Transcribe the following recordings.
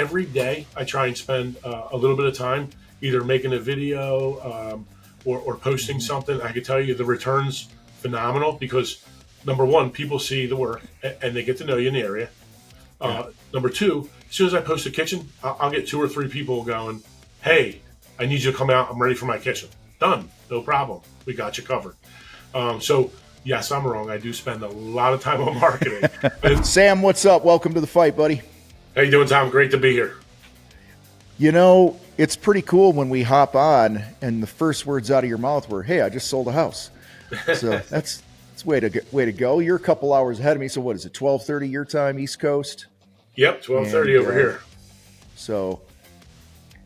every day I try and spend a little bit of time either making a video or posting something. I can tell you the returns phenomenal because number one, people see the work and they get to know you in the area. Number two, as soon as I post a kitchen, I'll get 2 or 3 people going, hey, I need you to come out. I'm ready for my kitchen. Done. No problem. We got you covered. So, yes, I'm wrong. I do spend a lot of time on marketing. Sam, what's up? Welcome to the fight, buddy. How you doing, Tom? Great to be here. You know, it's pretty cool when we hop on and the first words out of your mouth were, hey, I just sold a house. So that's way to go. You're a couple hours ahead of me. So what is it, 12:30 your time, East Coast? Yep, 12:30 over here. So,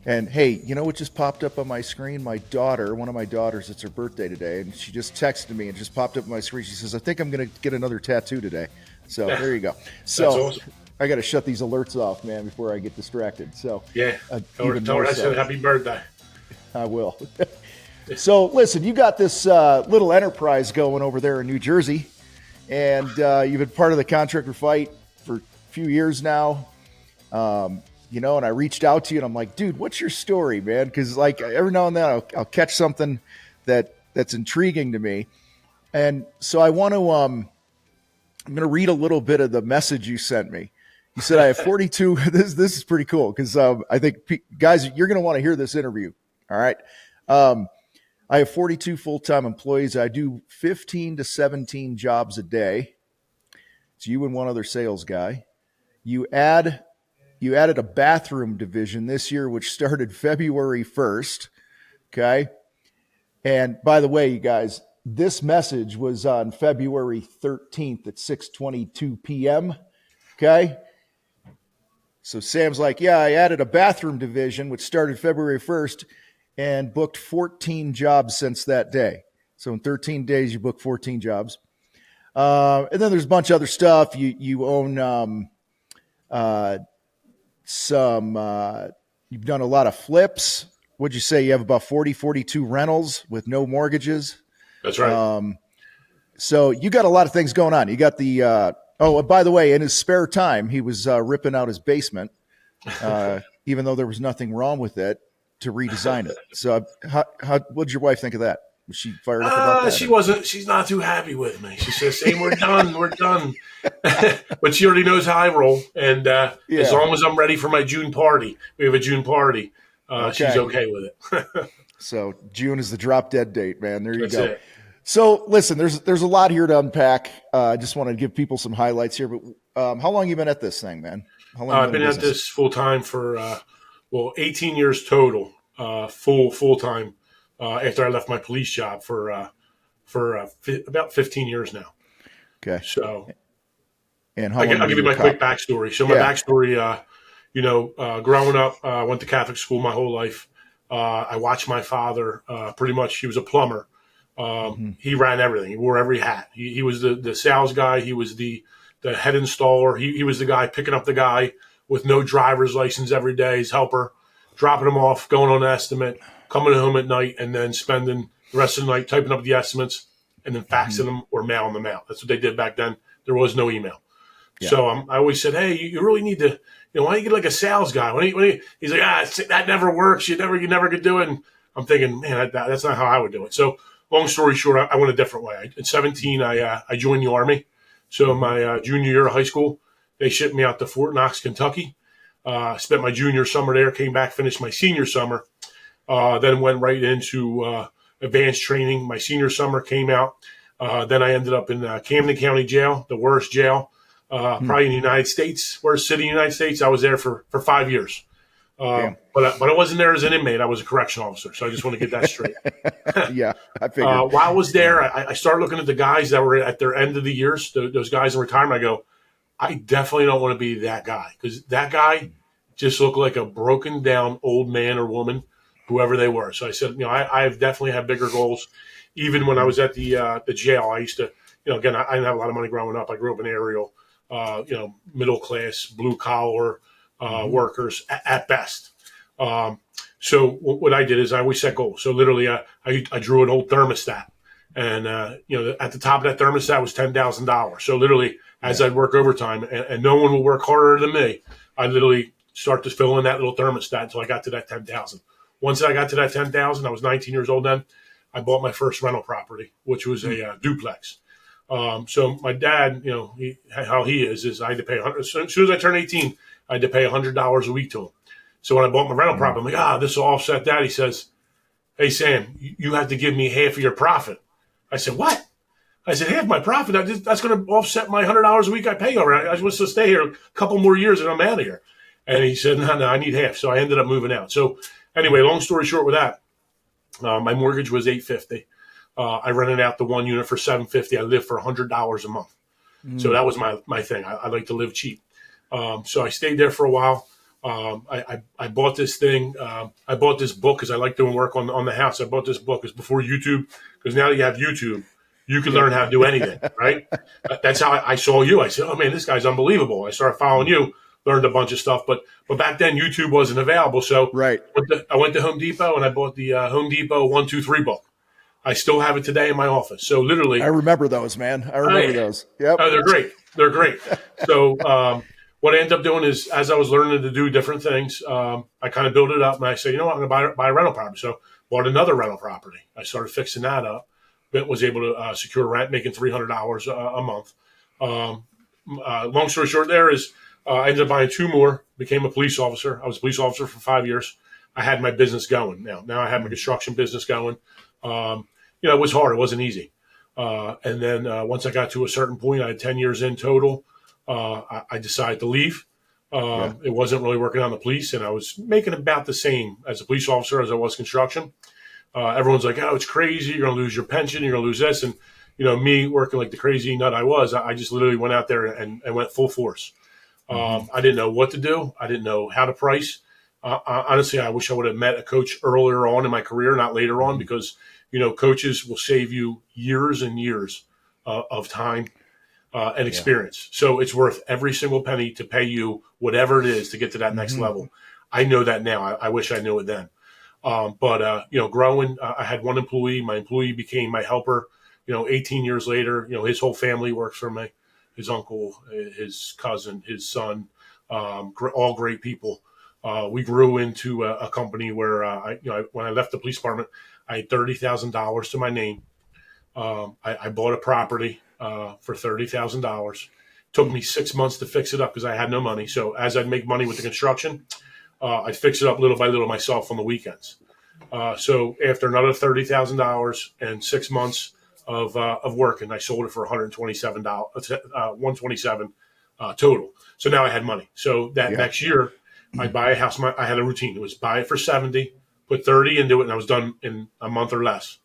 and hey, you know what just popped up on my screen? My daughter, one of my daughters, it's her birthday today, and she just texted me and just popped up on my screen. She says, I think I'm going to get another tattoo today. So there you go. So that's awesome. I got to shut these alerts off, man, before I get distracted. So yeah, tell her I said happy birthday. I will. So listen, you got this little enterprise going over there in New Jersey, and you've been part of the Contractor Fight for a few years now. You know, and I reached out to you and I'm like, dude, what's your story, man? Because like every now and then I'll catch something that's intriguing to me. And so I want to, I'm going to read a little bit of the message you sent me. You said, I have 42. This is pretty cool because I think, guys, you're going to want to hear this interview. All right. I have 42 full-time employees. I do 15 to 17 jobs a day. It's you and one other sales guy. You added a bathroom division this year, which started February 1st. Okay. And by the way, you guys, this message was on February 13th at 6:22 p.m. Okay. So Sam's like, yeah, I added a bathroom division, which started February 1st and booked 14 jobs since that day. So in 13 days, you booked 14 jobs. And then there's a bunch of other stuff. You own, you've done a lot of flips. What'd you say? You have about 42 rentals with no mortgages. That's right. So you got a lot of things going on. You got the, by the way, in his spare time, he was ripping out his basement, even though there was nothing wrong with it, to redesign it. So what did your wife think of that? Was she fired up about that? She's not too happy with me. She says, "Hey, we're done. We're done." But she already knows how I roll. And as long as I'm ready for my June party, we have a June party. She's okay with it. So June is the drop dead date, man. There you That's go. it. So listen, there's a lot here to unpack. I just want to give people some highlights here. But how long have you been at this thing, man? How long I've been at this full time for 18 years total, full time. After I left my police job for about 15 years now. Okay. So, and I'll give you my quick backstory. So my backstory, growing up, I went to Catholic school my whole life. I watched my father, pretty much, he was a plumber. He ran everything. He wore every hat. He was the sales guy. He was the head installer. He was the guy picking up the guy with no driver's license every day, his helper, dropping him off, going on an estimate, coming home at night, and then spending the rest of the night typing up the estimates and then faxing them or mailing them out. That's what they did back then. There was no email. Yeah. So I always said, hey, you really need to, why don't you get like a sales guy? He's like, that never works. You never could do it. And I'm thinking, man, that's not how I would do it. So long story short, I went a different way. At 17, I joined the Army. So my junior year of high school, they shipped me out to Fort Knox, Kentucky. Spent my junior summer there, came back, finished my senior summer. Then went right into advanced training. My senior summer came out. Then I ended up in Camden County Jail, the worst jail, probably in the United States, worst city in the United States. I was there for 5 years. But I wasn't there as an inmate. I was a correctional officer. So I just want to get that straight. Yeah, I figured. While I was there, I started looking at the guys that were at their end of the years, those guys in retirement. I go, I definitely don't want to be that guy because that guy just looked like a broken down old man or woman, whoever they were. So I said, I've definitely had bigger goals. Even when I was at the jail, I used to, again, I didn't have a lot of money growing up. I grew up in Ariel, middle class, blue collar workers at best. So what I did is I always set goals. So literally, I drew an old thermostat, and at the top of that thermostat was $10,000. So literally, as I'd work overtime, and no one will work harder than me, I literally start to fill in that little thermostat until I got to that 10,000. Once I got to that 10,000, I was 19 years old then. I bought my first rental property, which was a duplex. So my dad, how he is I had to pay as soon as I turned 18, I had to pay $100 a week to him. So when I bought my rental property, I'm like, this will offset that. He says, "Hey, Sam, you have to give me half of your profit." I said, "What?" I said, "Half my profit? That's going to offset my $100 a week I pay over. I was supposed to stay here a couple more years and I'm out of here." And he said, no, I need half. So I ended up moving out. So anyway, long story short with that, my mortgage was $850. I rented out the one unit for $750. I lived for $100 a month. So that was my thing. I like to live cheap. So I stayed there for a while. I bought this thing. I bought this book because I like doing work on the house. I bought this book. It's before YouTube, because now you have YouTube. You can learn how to do anything, right? That's how I saw you. I said, "Oh man, this guy's unbelievable." I started following you, learned a bunch of stuff, but back then YouTube wasn't available. So right. I went to Home Depot and I bought the Home Depot 1, 2, 3 book. I still have it today in my office. So literally, I remember those, man. I remember those. Yep. Oh, they're great. They're great. So what I ended up doing is, as I was learning to do different things, I kind of built it up and I said, "You know what, I'm going to buy a rental property." So bought another rental property. I started fixing that up. Was able to secure rent, making $300 a month. Long story short, I ended up buying 2 more. Became a police officer. I was a police officer for 5 years. I had my business going. Now I have my construction business going. It was hard. It wasn't easy. And then once I got to a certain point, I had 10 years in total. I decided to leave. It wasn't really working on the police, and I was making about the same as a police officer as I was construction. Everyone's like, "Oh, it's crazy. You're going to lose your pension. You're going to lose this." And, me working like the crazy nut I was, I just literally went out there and went full force. I didn't know what to do. I didn't know how to price. Honestly, I wish I would have met a coach earlier on in my career, not later on, because, coaches will save you years and years of time and experience. So it's worth every single penny to pay you whatever it is to get to that next level. I know that now. I wish I knew it then. But growing, I had one employee. My employee became my helper. 18 years later, his whole family works for me. His uncle, his cousin, his son, all great people. We grew into a company where, when I left the police department, I had $30,000 to my name. I bought a property for $30,000. Took me 6 months to fix it up because I had no money. So as I'd make money with the construction, I'd fix it up little by little myself on the weekends. So after another $30,000 and 6 months of work, and I sold it for $127, $127 total. So now I had money. So that next year, I'd buy a house. I had a routine. It was buy it for 70, put 30 into it, and I was done in a month or less.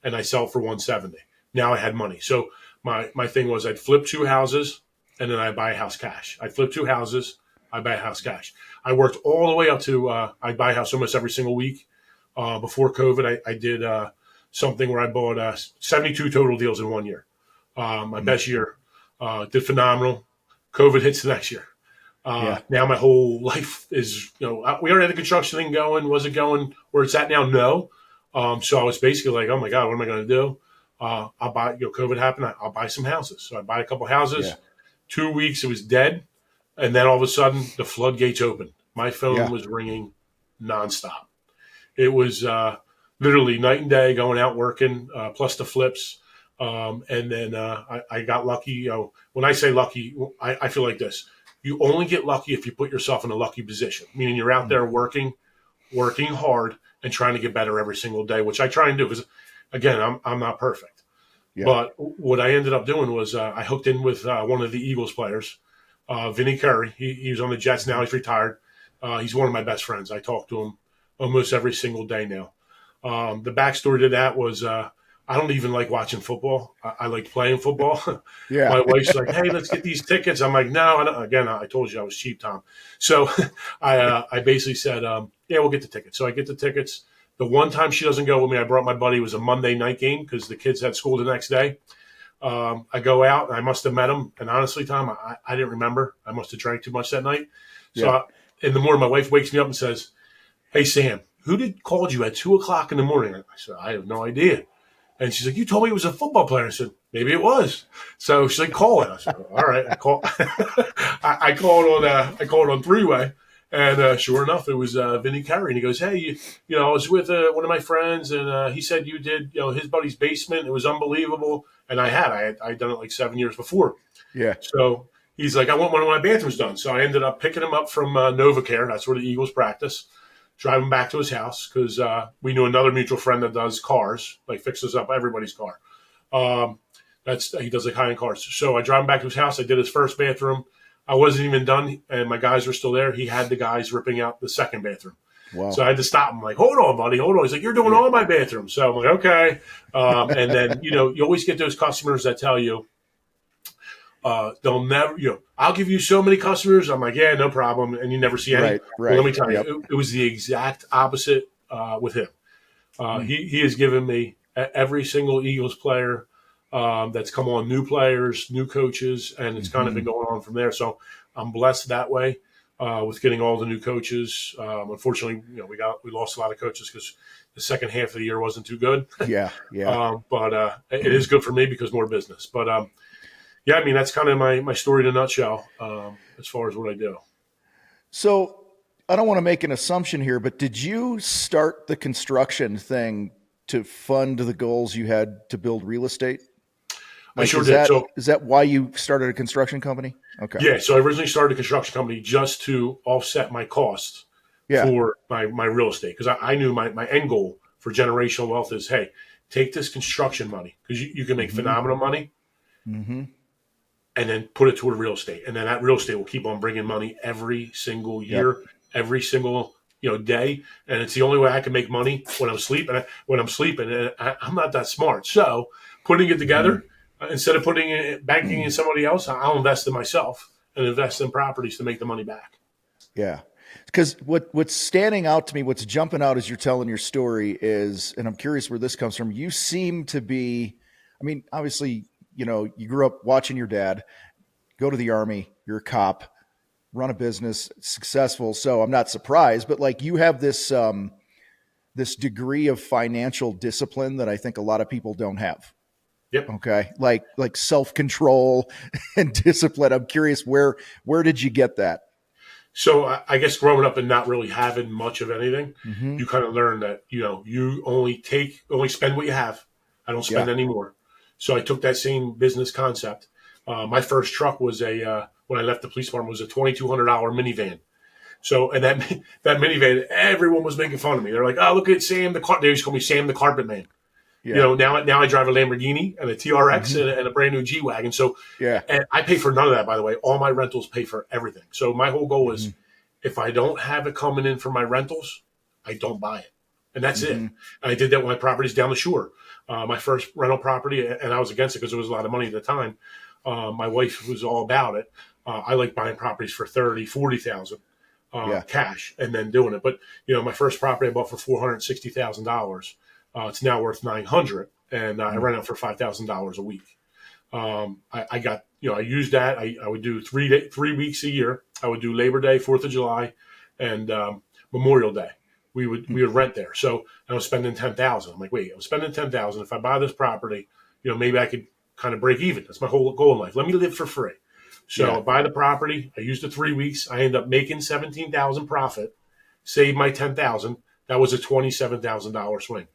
And I sell it for 170. Now I had money. So my thing was I'd flip 2 houses, and then I'd buy a house cash. I'd flip 2 houses, I'd buy a house cash. I worked all the way up to I'd buy a house almost every single week. Before COVID, I did something where I bought 72 total deals in 1 year. My best year. Did phenomenal. COVID hits the next year. Now my whole life is, we already had the construction thing going. Was it going where it's at now? No. So I was basically like, oh my God, what am I going to do? I'll buy, COVID happened. I'll buy some houses. So I buy a couple houses. Yeah. 2 weeks, it was dead. And then all of a sudden the floodgates opened. My phone was ringing nonstop. It was literally night and day, going out working, plus the flips. And then I got lucky. When I say lucky, I feel like this. You only get lucky if you put yourself in a lucky position, meaning you're out there working hard and trying to get better every single day, which I try and do because, again, I'm not perfect. Yeah. But what I ended up doing was I hooked in with one of the Eagles players, Vinny Curry. He was on the Jets now. He's retired. He's one of my best friends. I talk to him almost every single day now. The backstory to that was I don't even like watching football. I like playing football. Yeah. My wife's like, "Hey, let's get these tickets." I'm like, "No." Again, I told you I was cheap, Tom. So I basically said, "Yeah, we'll get the tickets." So I get the tickets. The one time she doesn't go with me, I brought my buddy. It was a Monday night game because the kids had school the next day. I go out, and I must have met him. And honestly, Tom, I didn't remember. I must have drank too much that night. So in the morning, my wife wakes me up and says, "Hey, Sam, who called you at 2:00 in the morning?" I said, "I have no idea." And she's like, "You told me it was a football player." I said, "Maybe it was." So she's like, "Call it." I said, "All right." I called on three-way, And sure enough, it was Vinny Curry. And he goes, hey, I was with one of my friends, and he said you did, his buddy's basement. It was unbelievable. And I'd done it like 7 years before. Yeah. So he's like, I want one of my bathrooms done. So I ended up picking him up from NovaCare. That's where the Eagles practice. Driving back to his house because we knew another mutual friend that does cars, like fixes up everybody's car. He does like high-end cars. So I drive him back to his house. I did his first bathroom. I wasn't even done, and my guys were still there. He had the guys ripping out the second bathroom. Wow. So I had to stop him, like, hold on, buddy, hold on. He's like, you're doing all my bathrooms. So I'm like, okay. And then, you always get those customers that tell you, they'll never, I'll give you so many customers. I'm like, yeah, no problem. And you never see any. Right. Well, let me tell you, it was the exact opposite with him. He has given me every single Eagles player that's come on, new players, new coaches, and it's kind of been going on from there. So I'm blessed that way with getting all the new coaches. Unfortunately, we lost a lot of coaches because the second half of the year wasn't too good. Yeah. But it is good for me because more business. But I mean, that's kind of my story in a nutshell as far as what I do. So I don't want to make an assumption here, but did you start the construction thing to fund the goals you had to build real estate? I sure did. Is that why you started a construction company? Okay. Yeah. So I originally started a construction company just to offset my costs for my real estate. Because I knew my end goal for generational wealth is, hey, take this construction money because you can make phenomenal money and then put it toward real estate. And then that real estate will keep on bringing money every single year, every single day. And it's the only way I can make money when I'm sleeping. And I'm not that smart. So putting it together, instead of putting it banking in somebody else, I'll invest in myself and invest in properties to make the money back. Yeah. Because what's standing out to me, what's jumping out as you're telling your story is, and I'm curious where this comes from, you seem to be, I mean, obviously, you grew up watching your dad go to the Army, you're a cop, run a business, successful. So I'm not surprised, but like you have this, this degree of financial discipline that I think a lot of people don't have. Yep. Okay. Like self-control and discipline. I'm curious, where did you get that? So I guess growing up and not really having much of anything, you kind of learn that, you only spend what you have. I don't spend any more. So I took that same business concept. My first truck was when I left the police department, was a $2,200 minivan. So, and that minivan, everyone was making fun of me. They're like, oh, look at Sam, they used to call me Sam the Carpet Man. Yeah. Now I drive a Lamborghini and a TRX and a brand new G-Wagon. So, and I pay for none of that, by the way. All my rentals pay for everything. So my whole goal is if I don't have it coming in for my rentals, I don't buy it. And that's it. And I did that with my properties down the shore. My first rental property, and I was against it because it was a lot of money at the time. My wife was all about it. I like buying properties for $30,000, $40,000 cash and then doing it. But, my first property I bought for $460,000. It's now worth $900,000, and I rent it for $5,000 a week. I got, I used that. I would do 3 weeks a year. I would do Labor Day, 4th of July, and Memorial Day. We would rent there. So I was spending $10,000. I'm like, wait, I was spending $10,000. If I buy this property, maybe I could kind of break even. That's my whole goal in life. Let me live for free. So I buy the property. I used it 3 weeks. I end up making $17,000 profit. Save my $10,000. That was a $27,000 swing.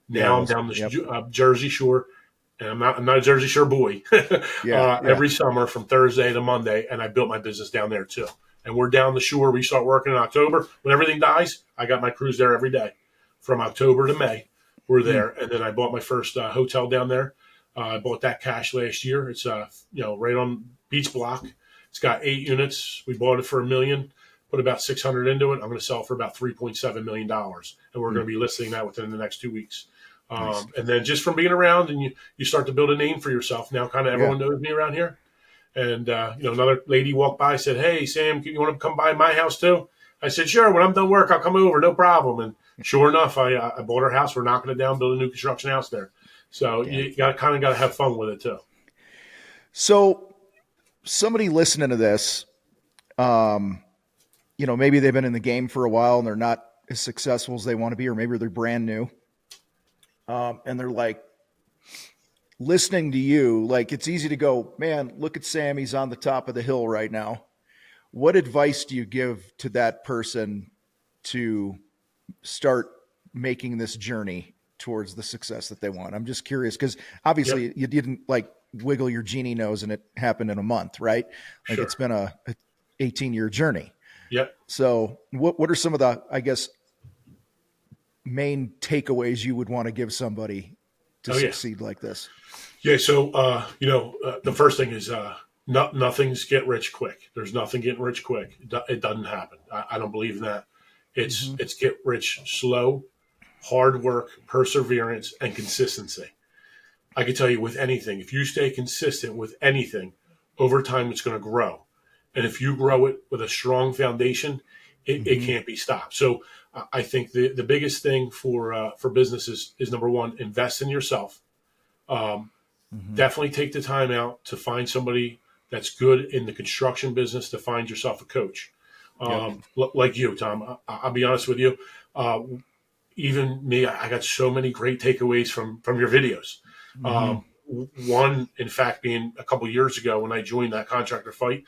Now I'm down the Jersey Shore, and I'm not a Jersey Shore boy. Every summer from Thursday to Monday, and I built my business down there too. And we're down the shore. We start working in October. When everything dies, I got my crews there every day. From October to May, we're there. And then I bought my first hotel down there. I bought that cash last year. It's right on Beach Block. It's got 8 units. We bought it for $1 million. Put about 600 into it. I'm going to sell it for about $3.7 million. And we're going to be listing that within the next 2 weeks. Nice. And then just from being around and you start to build a name for yourself. Now kind of everyone knows me around here. And, another lady walked by, said, hey, Sam, you want to come by my house too? I said, sure. When I'm done work, I'll come over. No problem. And sure enough, I bought her house. We're knocking it down, building a new construction house there. So you got to have fun with it too. So somebody listening to this, maybe they've been in the game for a while and they're not as successful as they want to be, or maybe they're brand new. And they're like listening to you, like it's easy to go, man, look at Sam. He's on the top of the hill right now. what advice do you give to that person to start making this journey towards the success that they want? I'm just curious because obviously you didn't like wiggle your genie nose and it happened in a month, right? Like it's been a 18-year journey. Yep. So what are some of the, I guess, main takeaways you would want to give somebody to succeed like this? Yeah. So, the first thing is, nothing's get rich quick. There's nothing getting rich quick. It doesn't happen. I don't believe in that. It's get rich slow, hard work, perseverance, and consistency. I can tell you with anything, if you stay consistent with anything, over time it's going to grow. And if you grow it with a strong foundation, it can't be stopped. So I think the biggest thing for businesses is number one, invest in yourself. Definitely take the time out to find somebody that's good in the construction business, to find yourself a coach. Like you, Tom, I'll be honest with you. Even me, I got so many great takeaways from your videos. One, in fact, being a couple years ago when I joined that Contractor Fight,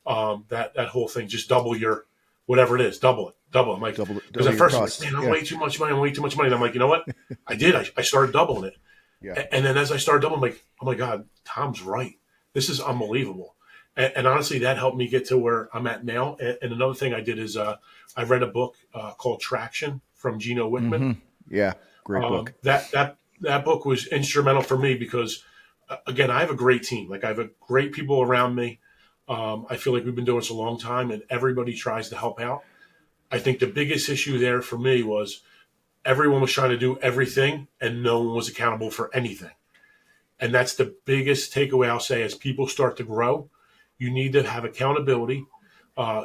that whole thing, just double your, whatever it is, double it. I'm like, because at first, I'm like, man, I'm way too much money. And I'm like, you know what? I did. I started doubling it. Yeah. And then as I started doubling, I'm like, oh my God, Tom's right. This is unbelievable. And honestly, that helped me get to where I'm at now. And another thing I did is I read a book called Traction from Gino Wickman. Yeah, great book. That book was instrumental for me because, again, I have a great team. Like I have a great people around me. I feel like we've been doing this a long time, and everybody tries to help out. I think the biggest issue there for me was everyone was trying to do everything, and no one was accountable for anything. And that's the biggest takeaway I'll say as people start to grow. You need to have accountability.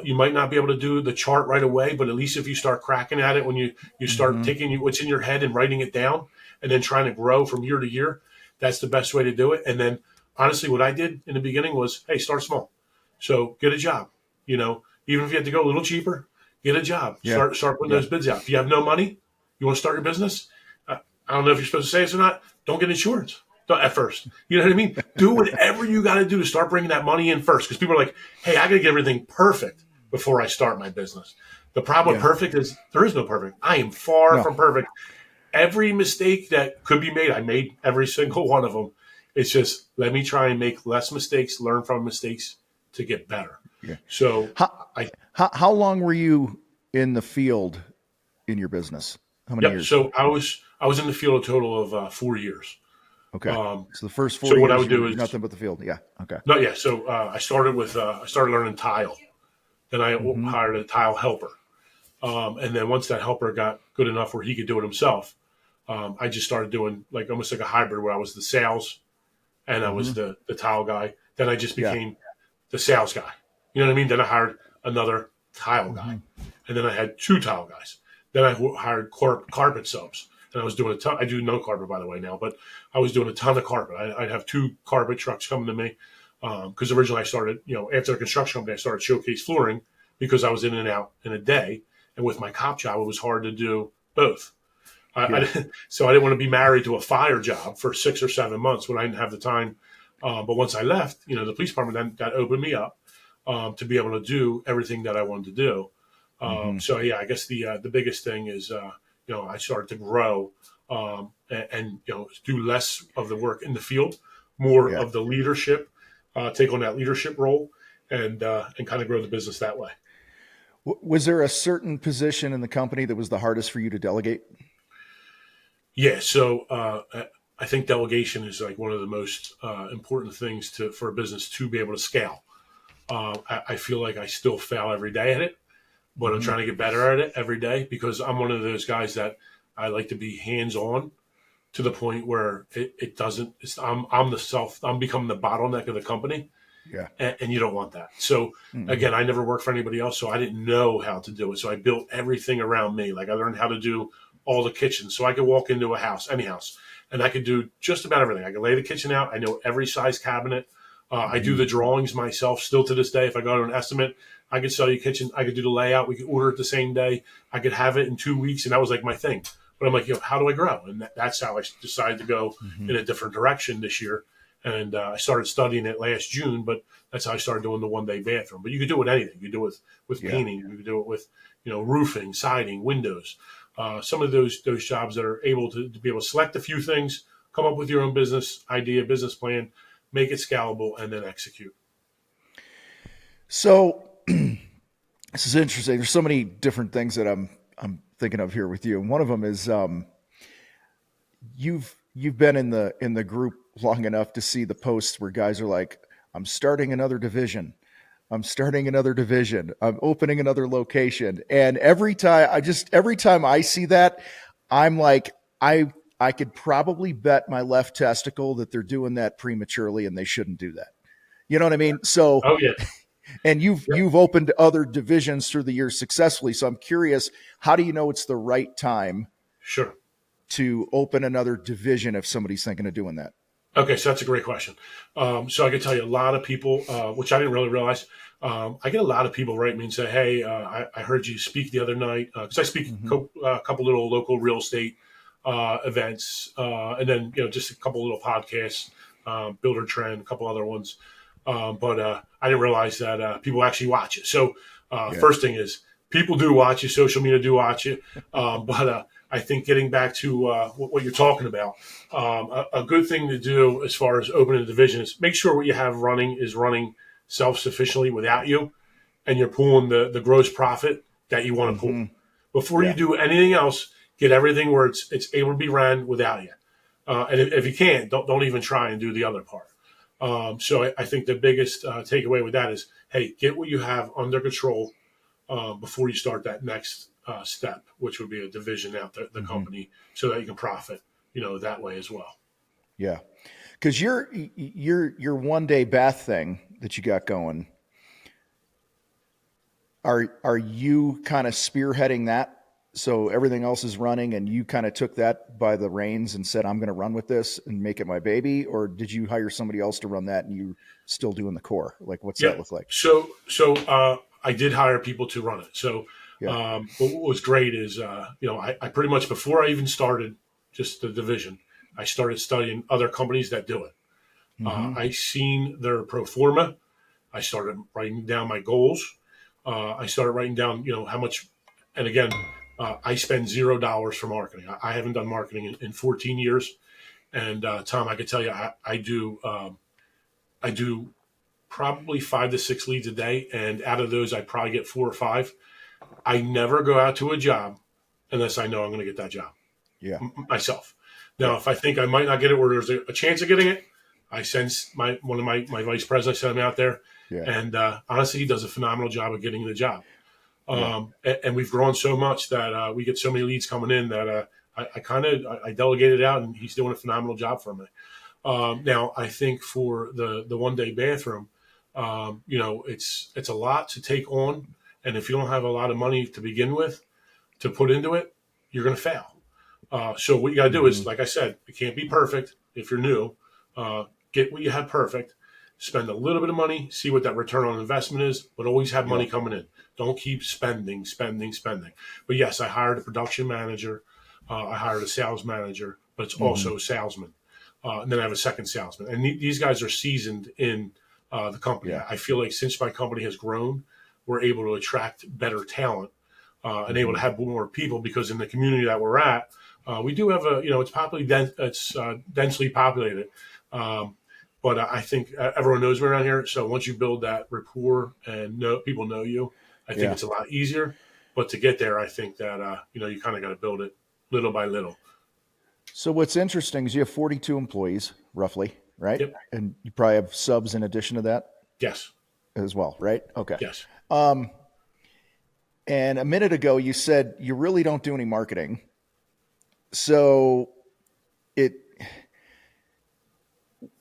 You might not be able to do the chart right away, but at least if you start cracking at it, when you start taking what's in your head and writing it down and then trying to grow from year to year, that's the best way to do it. And then honestly, what I did in the beginning was, hey, start small. So get a job, even if you have to go a little cheaper, get a job, start putting those bids out. If you have no money, you want to start your business. I don't know if you're supposed to say this or not. Don't get insurance. At first, you know what I mean? Do whatever you got to do to start bringing that money in first. Because people are like, hey, I got to get everything perfect before I start my business. The problem with perfect is there is no perfect. I am far from perfect. Every mistake that could be made, I made every single one of them. It's just, let me try and make less mistakes, learn from mistakes to get better. Yeah. So how long were you in the field in your business? How many years? So I was in the field a total of 4 years. Okay. So the first 4 years, what I would do is nothing but the field. Yeah. Okay. No, yeah. So I started learning tile. Then I hired a tile helper. And then once that helper got good enough where he could do it himself, I just started doing almost like a hybrid where I was the sales and I was the tile guy. Then I just became the sales guy. You know what I mean? Then I hired another tile guy. And then I had 2 tile guys. Then I hired carpet subs. And I was doing a ton. I do no carpet, by the way, now, but I was doing a ton of carpet. I'd have 2 carpet trucks coming to me because originally I started, after the construction company, I started Showcase Flooring because I was in and out in a day. And with my cop job, it was hard to do both. So I didn't want to be married to a fire job for 6 or 7 months when I didn't have the time. But once I left, the police department, then that opened me up to be able to do everything that I wanted to do. So, yeah, I guess the biggest thing is I started to grow and do less of the work in the field, more of the leadership, take on that leadership role and kind of grow the business that way. Was there a certain position in the company that was the hardest for you to delegate? Yeah. So I think delegation is one of the most important things for a business to be able to scale. I feel like I still fail every day at it, but I'm trying to get better at it every day because I'm one of those guys that I like to be hands-on to the point where I'm becoming the bottleneck of the company. Yeah. And you don't want that. So again, I never worked for anybody else, so I didn't know how to do it. So I built everything around me. I learned how to do all the kitchens. So I could walk into a house, any house, and I could do just about everything. I could lay the kitchen out. I know every size cabinet. I do the drawings myself still to this day. If I go to an estimate, I could sell you a kitchen. I could do the layout. We could order it the same day. I could have it in 2 weeks. And that was my thing. But I'm like, how do I grow? And that's how I decided to go in a different direction this year. And I started studying it last June, but that's how I started doing the one-day bathroom. But you could do it with anything. You could do it with painting. You could do it with, roofing, siding, windows. Some of those jobs that are able to be able to select a few things, come up with your own business idea, business plan, make it scalable, and then execute. So this is interesting. There's so many different things that I'm thinking of here with you, and one of them is you've been in the group long enough to see the posts where guys are like, "I'm starting another division. I'm starting another division. I'm opening another location." And every time I see that, I'm like, I could probably bet my left testicle that they're doing that prematurely and they shouldn't do that. You know what I mean? So, Oh yeah. and you've opened other divisions through the years successfully. So I'm curious, how do you know it's the right time Sure. to open another division if somebody's thinking of doing that? Okay, so that's a great question. So I can tell you a lot of people, which I didn't really realize. I get a lot of people write me and say, "Hey, I heard you speak the other night," because I speak a couple little local real estate events, and then just a couple little podcasts, Builder Trend, a couple other ones. But I didn't realize that people actually watch it. So first thing is, people do watch it. Social media do watch it. But I think getting back to what you're talking about, a good thing to do as far as opening a division is make sure what you have running is running self-sufficiently without you, and you're pulling the gross profit that you want to pull. Before you do anything else, get everything where it's able to be ran without you. And if you can't, don't even try and do the other part. So I think the biggest takeaway with that is, hey, get what you have under control before you start that next step, which would be a division out the company, so that you can profit, that way as well. Yeah, because your one day bath thing that you got going, are you kind of spearheading that? So everything else is running, and you kind of took that by the reins and said, "I'm going to run with this and make it my baby," or did you hire somebody else to run that, and you still doing the core? Like, what's that look like? So I did hire people to run it. So what was great is I pretty much, before I even started just the division, I started studying other companies that do it. I seen their pro forma. I started writing down my goals. I started writing down how much, and again. I spend $0 for marketing. I haven't done marketing in 14 years, and Tom, I can tell you, I do probably 5 to 6 leads a day, and out of those, I probably get 4 or 5. I never go out to a job unless I know I'm going to get that job. Yeah, myself. Now, if I think I might not get it, or there's a chance of getting it, I send one of my vice presidents, I send him out there, and honestly, he does a phenomenal job of getting the job. And we've grown so much that we get so many leads coming in that I delegated out, and he's doing a phenomenal job for me. Now, I think for the one day bathroom, it's a lot to take on, and if you don't have a lot of money to begin with to put into it, you're going to fail. So what you got to do is, like I said, it can't be perfect if you're new. Get what you have perfect. Spend a little bit of money, see what that return on investment is, but always have money coming in. Don't keep spending. But yes, I hired a production manager. I hired a sales manager, but it's also a salesman. And then I have a second salesman. And these guys are seasoned in the company. I feel like since my company has grown, we're able to attract better talent and able to have more people, because in the community that we're at, we do have it's densely populated. But I think everyone knows me around here. So once you build that rapport and people know you, I think it's a lot easier. But to get there, I think that, you kind of got to build it little by little. So what's interesting is you have 42 employees, roughly, right? Yep. And you probably have subs in addition to that? Yes. As well, right? Okay. Yes. And a minute ago, you said you really don't do any marketing. So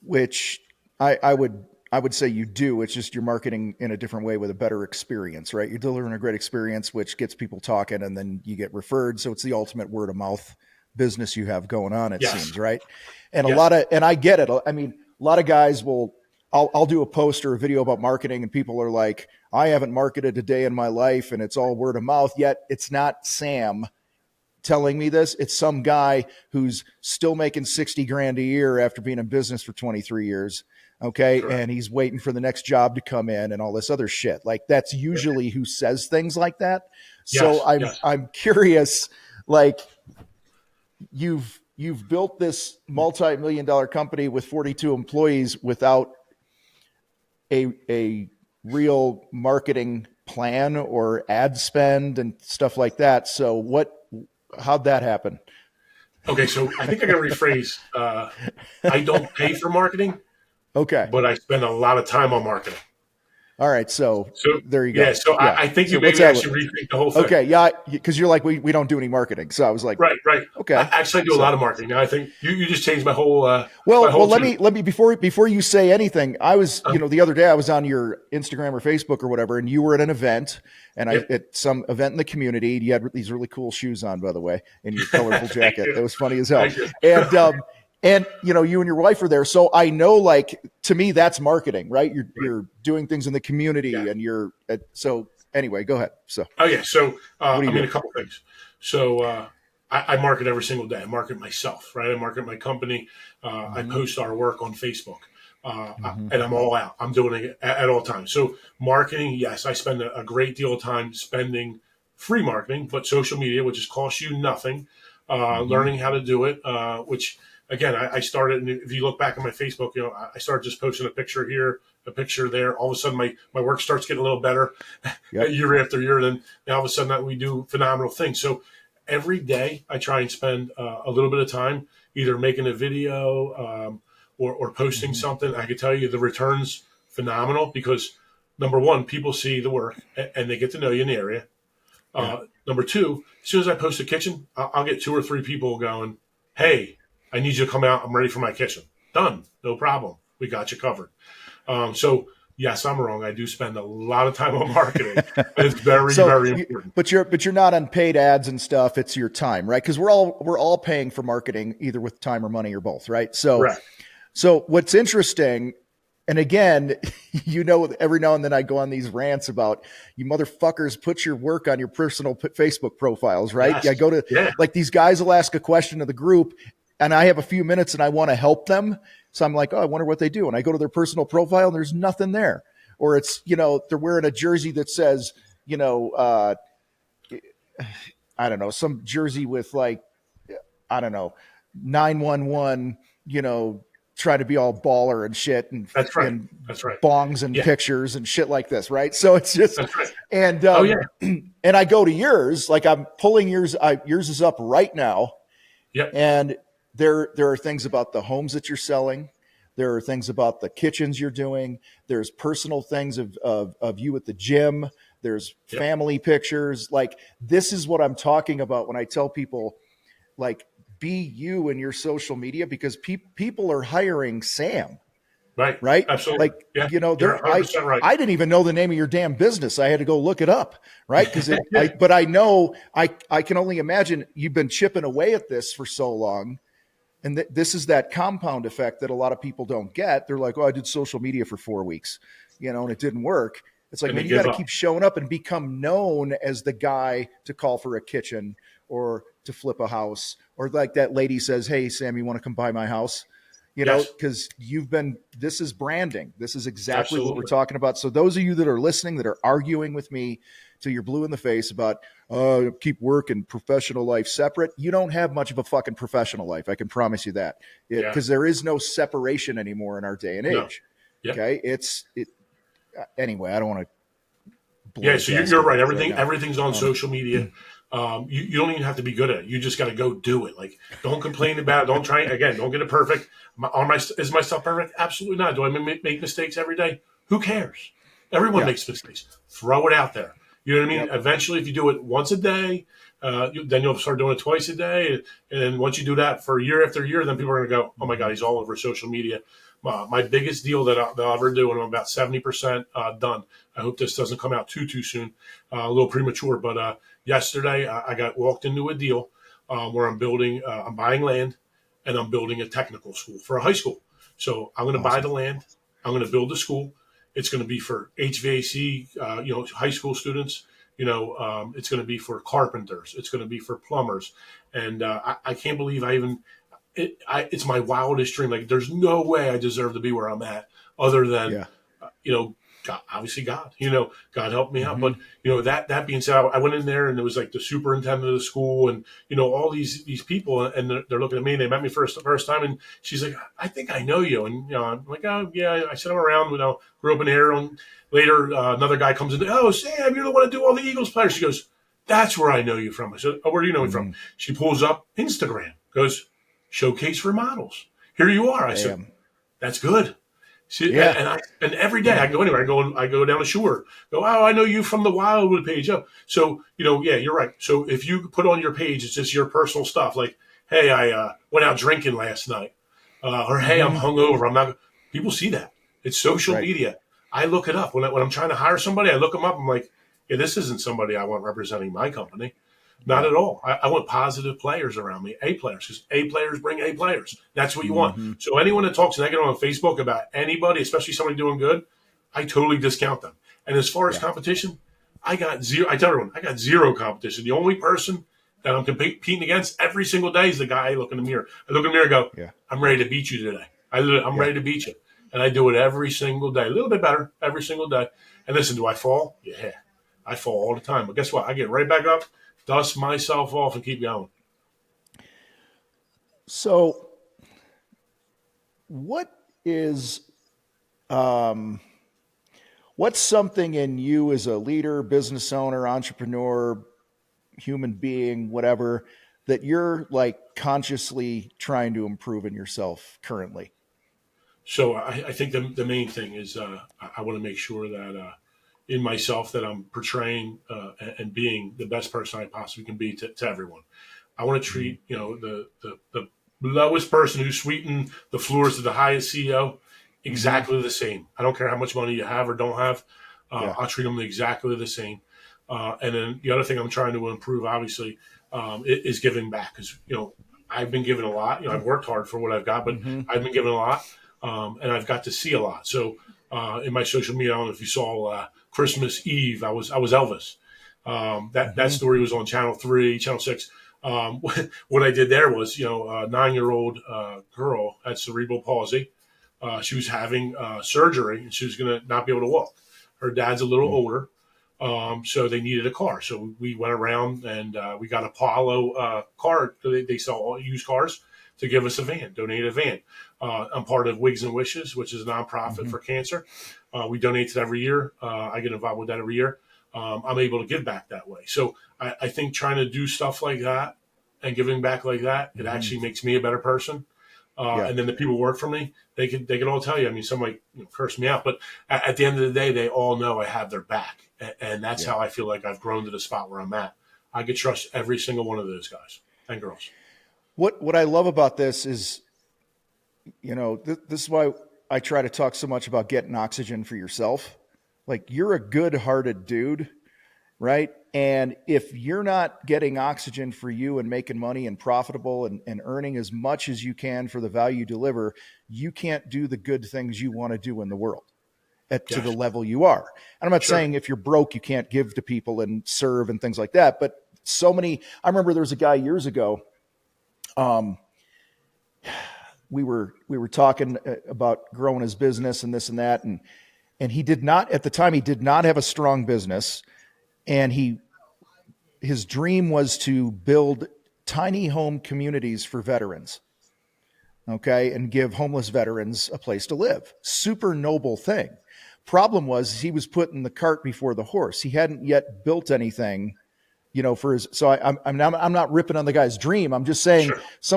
which I would say you do. It's just you're marketing in a different way with a better experience, right? You're delivering a great experience, which gets people talking, and then you get referred. So it's the ultimate word of mouth business you have going on, it seems, right? And and I get it. I mean, a lot of guys I'll do a post or a video about marketing, and people are like, I haven't marketed a day in my life, and it's all word of mouth. Yet it's not Sam telling me this. It's some guy who's still making 60 grand a year after being in business for 23 years. Okay. Correct. And he's waiting for the next job to come in and all this other shit. Like that's usually who says things like that. So I'm curious, like you've built this multi-million-dollar company with 42 employees without a real marketing plan or ad spend and stuff like that. So how'd that happen? Okay. So I think I got to rephrase. I don't pay for marketing. Okay. But I spend a lot of time on marketing. All right. So there you go. Yeah. So yeah. I think you maybe actually rethink the whole thing. Okay. Yeah. Because you're like, we don't do any marketing. So I was like, right. Okay. I actually do a lot of marketing. Now I think you just changed my whole. Let me before you say anything. I was the other day I was on your Instagram or Facebook or whatever, and you were at an event, and at some event in the community. You had these really cool shoes on, by the way, and your colorful jacket. That was funny as hell. And you and your wife are there, so I know, like, to me, that's marketing, right? You're doing things in the community, and so anyway, go ahead. So so I mean, a couple things. So I market every single day. I market myself, right? I market my company. I post our work on Facebook, and I'm all out. I'm doing it at all times. So marketing, yes, I spend a great deal of time spending free marketing, but social media, which just costs you nothing. Learning how to do it, which. Again, I started, and if you look back on my Facebook, I started just posting a picture here, a picture there. All of a sudden, my work starts getting a little better year after year. And then all of a sudden, we do phenomenal things. So every day, I try and spend a little bit of time either making a video or posting something. I can tell you the return's phenomenal because, number one, people see the work and they get to know you in the area. Number two, as soon as I post a kitchen, I'll get 2 or 3 people going, hey, I need you to come out. I'm ready for my kitchen. Done. No problem. We got you covered. So yes, I'm wrong. I do spend a lot of time on marketing. It's very important. But you're not on paid ads and stuff. It's your time, right? Because we're all paying for marketing, either with time or money or both, right? So, correct. So what's interesting, and again, every now and then I go on these rants about you motherfuckers put your work on your personal Facebook profiles, right? Yes. I go to like these guys will ask a question to the group. And I have a few minutes and I want to help them. So I'm like, I wonder what they do. And I go to their personal profile and there's nothing there. Or it's, they're wearing a jersey that says, I don't know, some jersey with like, I don't know, 911, try to be all baller and shit. And that's right. And that's right. Bongs and pictures and shit like this. Right. So it's just, that's right. And, and I go to yours, like I'm pulling yours. Yours is up right now. Yep. And there are things about the homes that you're selling. There are things about the kitchens you're doing. There's personal things of you at the gym. There's family pictures. Like, this is what I'm talking about when I tell people, like, be you in your social media, because people are hiring Sam. Right. Absolutely. Like, right. I didn't even know the name of your damn business. I had to go look it up. Right. Cause but I know I can only imagine you've been chipping away at this for so long. And this is that compound effect that a lot of people don't get. They're like, I did social media for 4 weeks, and it didn't work. It's like, man, you got to keep showing up and become known as the guy to call for a kitchen or to flip a house, or like that lady says, hey, Sam, you want to come buy my house? Because this is branding. This is exactly what we're talking about. So those of you that are listening, that are arguing with me till you're blue in the face about, keep work and professional life separate. You don't have much of a fucking professional life. I can promise you that, because there is no separation anymore in our day and age. No. Okay. Anyway, I don't want to. So you're right. Everything's on social media. You don't even have to be good at it. You just got to go do it. Like, don't complain about it. Don't get it perfect. Is my stuff perfect? Absolutely not. Do I make mistakes every day? Who cares? Everyone makes mistakes. Throw it out there. You know what I mean? Eventually, if you do it once a day, then you'll start doing it twice a day. And then once you do that for year after year, then people are going to go, oh my God, he's all over social media. My biggest deal that I'll ever do, and I'm about 70% done. I hope this doesn't come out too soon, a little premature. But yesterday, I got walked into a deal where I'm buying land, and I'm building a technical school for a high school. So I'm going to buy the land. I'm going to build the school. It's going to be for HVAC, high school students. It's going to be for carpenters. It's going to be for plumbers. And I can't believe it's my wildest dream. Like, there's no way I deserve to be where I'm at other than, Yeah. God, obviously God, God helped me out. Mm-hmm. But, that being said, I went in there and it was like the superintendent of the school and, all these people, and they're looking at me and they met me first time. And she's like, I think I know you. And, I'm like, oh yeah, I said I'm around, grew up in here. And later, another guy comes in, oh, Sam, you're the one to do all the Eagles players. She goes, that's where I know you from. I said, oh, where do you know me from? She pulls up Instagram, goes, showcase for models. Here you are. I said, that's good. See, Yeah. and every day I go anywhere. I go down the shore. Go, oh, I know you from the Wildwood page. Oh, so you're right. So if you put on your page, it's just your personal stuff. Like, hey, I went out drinking last night, or hey, I'm hungover. I'm not. People see that. It's social media. I look it up when I'm trying to hire somebody. I look them up. I'm like, yeah, this isn't somebody I want representing my company. Not at all. I want positive players around me, A players, because A players bring A players. That's what you want. So anyone that talks negative on Facebook about anybody, especially somebody doing good, I totally discount them. And as far as competition, I got zero. I tell everyone, I got zero competition. The only person that I'm competing against every single day is the guy I look in the mirror. I look in the mirror and go, I'm ready to beat you today. I'm ready to beat you. And I do it every single day, a little bit better every single day. And listen, do I fall? Yeah, I fall all the time. But guess what? I get right back up, dust myself off, and keep going. So, what is, what's something in you as a leader, business owner, entrepreneur, human being, whatever, that you're like consciously trying to improve in yourself currently? So I think the main thing is I want to make sure that in myself that I'm portraying and being the best person I possibly can be to everyone. I want to treat the lowest person who's sweeping the floors of the highest CEO exactly the same. I don't care how much money you have or don't have. I'll treat them exactly the same. And then the other thing I'm trying to improve, obviously, is giving back. Because I've been given a lot. I've worked hard for what I've got, but I've been given a lot, and I've got to see a lot. So in my social media, I don't know if you saw Christmas Eve, I was Elvis. That story was on Channel 3, Channel 6. What I did there was, a 9-year-old girl had cerebral palsy. She was having surgery, and she was going to not be able to walk. Her dad's a little older, so they needed a car. So we went around and we got Apollo car. They sell all used cars to give us a van, donate a van. I'm part of Wigs and Wishes, which is a nonprofit for cancer. We donate it every year. I get involved with that every year. I'm able to give back that way. So I think trying to do stuff like that and giving back like that, it actually makes me a better person. And then the people who work for me, they can all tell you. I mean, some might curse me out, but at the end of the day, they all know I have their back, and that's how I feel like I've grown to the spot where I'm at. I could trust every single one of those guys and girls. What I love about this is, this is why I try to talk so much about getting oxygen for yourself. Like, you're a good-hearted dude, right? And if you're not getting oxygen for you and making money and profitable and earning as much as you can for the value you deliver, you can't do the good things you want to do in the world to the level you are. And I'm not saying if you're broke, you can't give to people and serve and things like that. But I remember there was a guy years ago, we were talking about growing his business and this and that. And he did not, at the time, he did not have a strong business. And his dream was to build tiny home communities for veterans, okay, and give homeless veterans a place to live. Super noble thing. Problem was, he was putting the cart before the horse. He hadn't yet built anything, for his. So I'm not ripping on the guy's dream. I'm just saying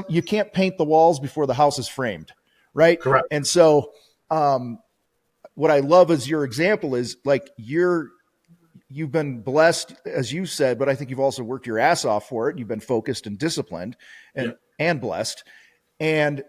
you can't paint the walls before the house is framed, right? Correct. And so, what I love as your example is like you've been blessed, as you said, but I think you've also worked your ass off for it. You've been focused and disciplined and blessed. And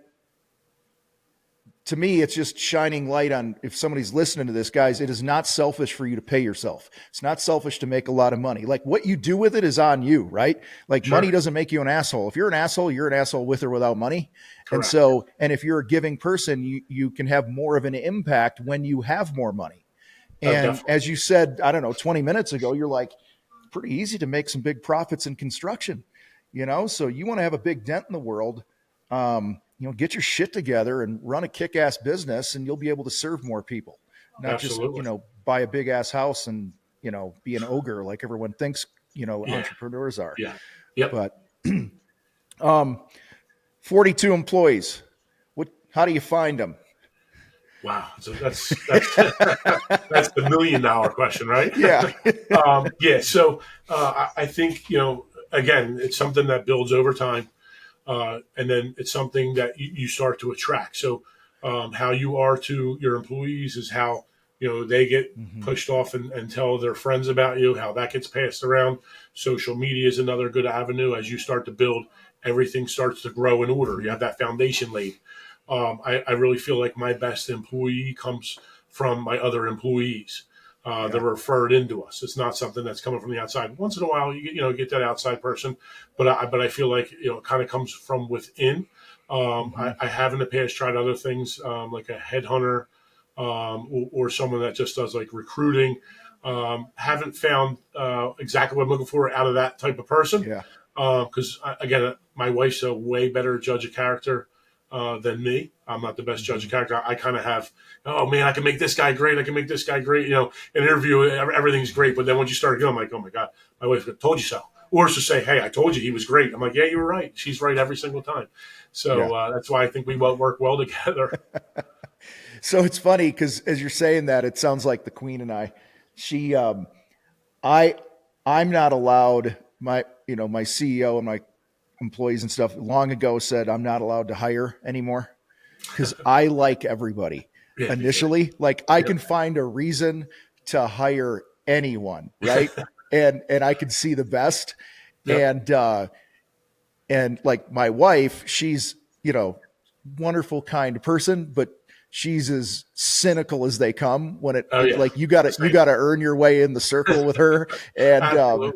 to me, it's just shining light on, if somebody's listening to this, guys, it is not selfish for you to pay yourself. It's not selfish to make a lot of money. Like, what you do with it is on you, right? Like, money doesn't make you an asshole. If you're an asshole with or without money. Correct. And if you're a giving person, you can have more of an impact when you have more money. And as you said, I don't know, 20 minutes ago, you're like, pretty easy to make some big profits in construction, so you want to have a big dent in the world. Get your shit together and run a kick-ass business, and you'll be able to serve more people, not Absolutely. just, buy a big ass house and, be an ogre like everyone thinks, Yeah. entrepreneurs are. Yeah. Yep. But 42 employees. How do you find them? Wow. So that's that's the $1 million question, right? Yeah. Yeah. So I think, again, it's something that builds over time. And then it's something that you start to attract. So how you are to your employees is how, they get pushed off and tell their friends about you, how that gets passed around. Social media is another good avenue. As you start to build, everything starts to grow in order. You have that foundation laid. I really feel like my best employee comes from my other employees. They're referred into us. It's not something that's coming from the outside. Once in a while, you get that outside person, but I feel like it kind of comes from within. I have in the past tried other things like a headhunter or someone that just does like recruiting. Haven't found exactly what I'm looking for out of that type of person. Yeah. Because again, my wife's a way better judge of character than me. I'm not the best judge of character. I kind of have, oh man, I can make this guy great. I can make this guy great. An interview, everything's great. But then once you start going, I'm like, oh my God, my wife told you so. Or to say, hey, I told you he was great. I'm like, yeah, you were right. She's right every single time. So that's why I think we work well together. So it's funny because as you're saying that, it sounds like the Queen and I'm not allowed. My CEO and my employees and stuff long ago said I'm not allowed to hire anymore because I like everybody initially. Like I can find a reason to hire anyone, right? and I can see the best. Yep. And like my wife, she's wonderful, kind person, but she's as cynical as they come when like you got to earn your way in the circle with her. And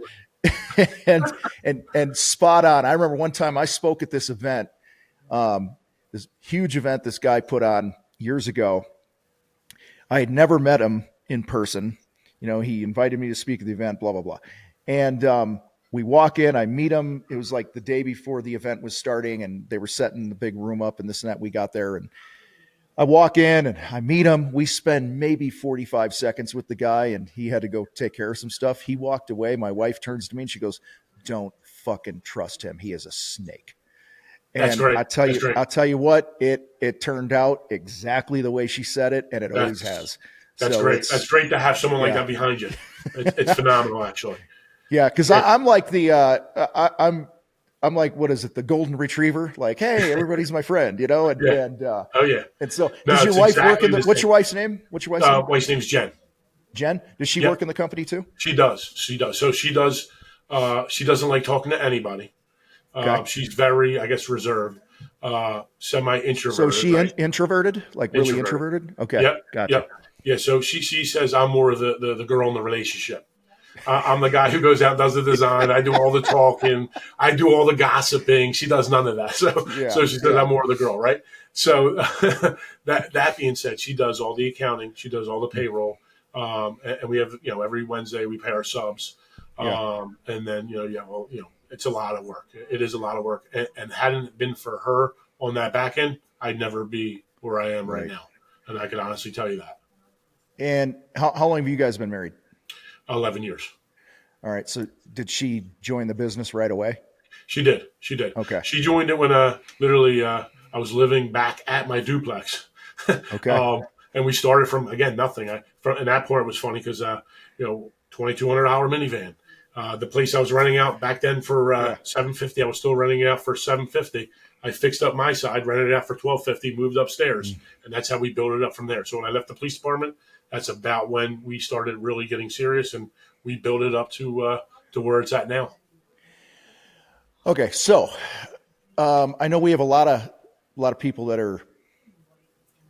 and spot on. I remember one time I spoke at this event, this huge event this guy put on years ago. I had never met him in person. He invited me to speak at the event, blah, blah, blah. And we walk in, I meet him. It was like the day before the event was starting and they were setting the big room up and this and that. We got there and I walk in and I meet him. We spend maybe 45 seconds with the guy and he had to go take care of some stuff. He walked away. My wife turns to me and she goes, "Don't fucking trust him. He is a snake." And that's great. I'll tell you what, it turned out exactly the way she said it. And it always has. That's great. That's great to have someone like that behind you. It's phenomenal, actually. Yeah. Cause I'm like I'm like, what is it? The golden retriever? Like, hey, everybody's my friend, And and so does your wife work in what's your wife's name? What's your wife's name? Wife's name's Jen. Jen? Does she work in the company too? She does. So she does. She doesn't like talking to anybody. She's very, I guess, reserved, semi-introverted. So she introverted, like really introverted? Okay. Yep. Gotcha. Yep. Yeah. So she says I'm more of the girl in the relationship. I'm the guy who goes out and does the design. I do all the talking. I do all the gossiping. She does none of that. So she says I'm more of the girl, right? So that being said, she does all the accounting. She does all the payroll. And we have, every Wednesday we pay our subs. And then, it's a lot of work. It is a lot of work. And hadn't it been for her on that back end, I'd never be where I am right now. And I can honestly tell you that. And how long have you guys been married? 11 years. All right. So did she join the business right away? She did. Okay. She joined it when literally I was living back at my duplex. Okay. And we started from, again, nothing. And that part was funny because, $2,200 minivan. The place I was renting out back then for $750, I was still renting it out for $750. I fixed up my side, rented it out for $1,250, moved upstairs, and that's how we built it up from there. So when I left the police department, that's about when we started really getting serious, and we built it up to where it's at now. Okay, so I know we have a lot of people that are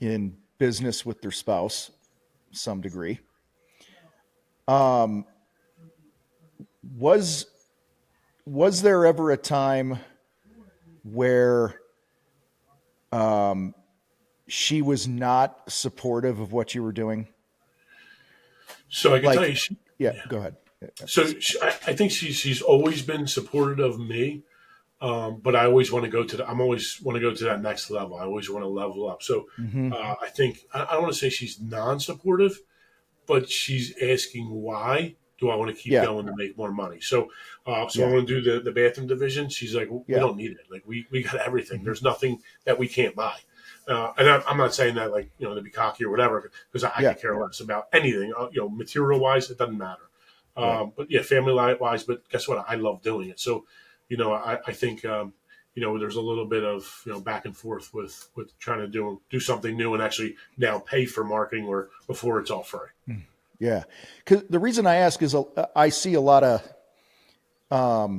in business with their spouse, some degree. Was there ever a time where she was not supportive of what you were doing? So I can tell you. Go ahead. So I think she's always been supportive of me. But I always want to go to I'm always want to go to that next level. I always want to level up. So Mm-hmm. I think I don't want to say she's non-supportive, but she's asking why do I want to keep Yeah. going to make more money. So so I Yeah. want to do the bathroom division. She's like, we Yeah. don't need it. Like we got everything. Mm-hmm. There's nothing that we can't buy. And I'm not saying that like to be cocky or whatever, because I Yeah. could care less about anything. Material wise, it doesn't matter. Right. But yeah, family wise. But guess what? I love doing it. So I think there's a little bit of back and forth with trying to do something new and actually now pay for marketing where before it's all free. Yeah. Because the reason I ask is I see a lot of,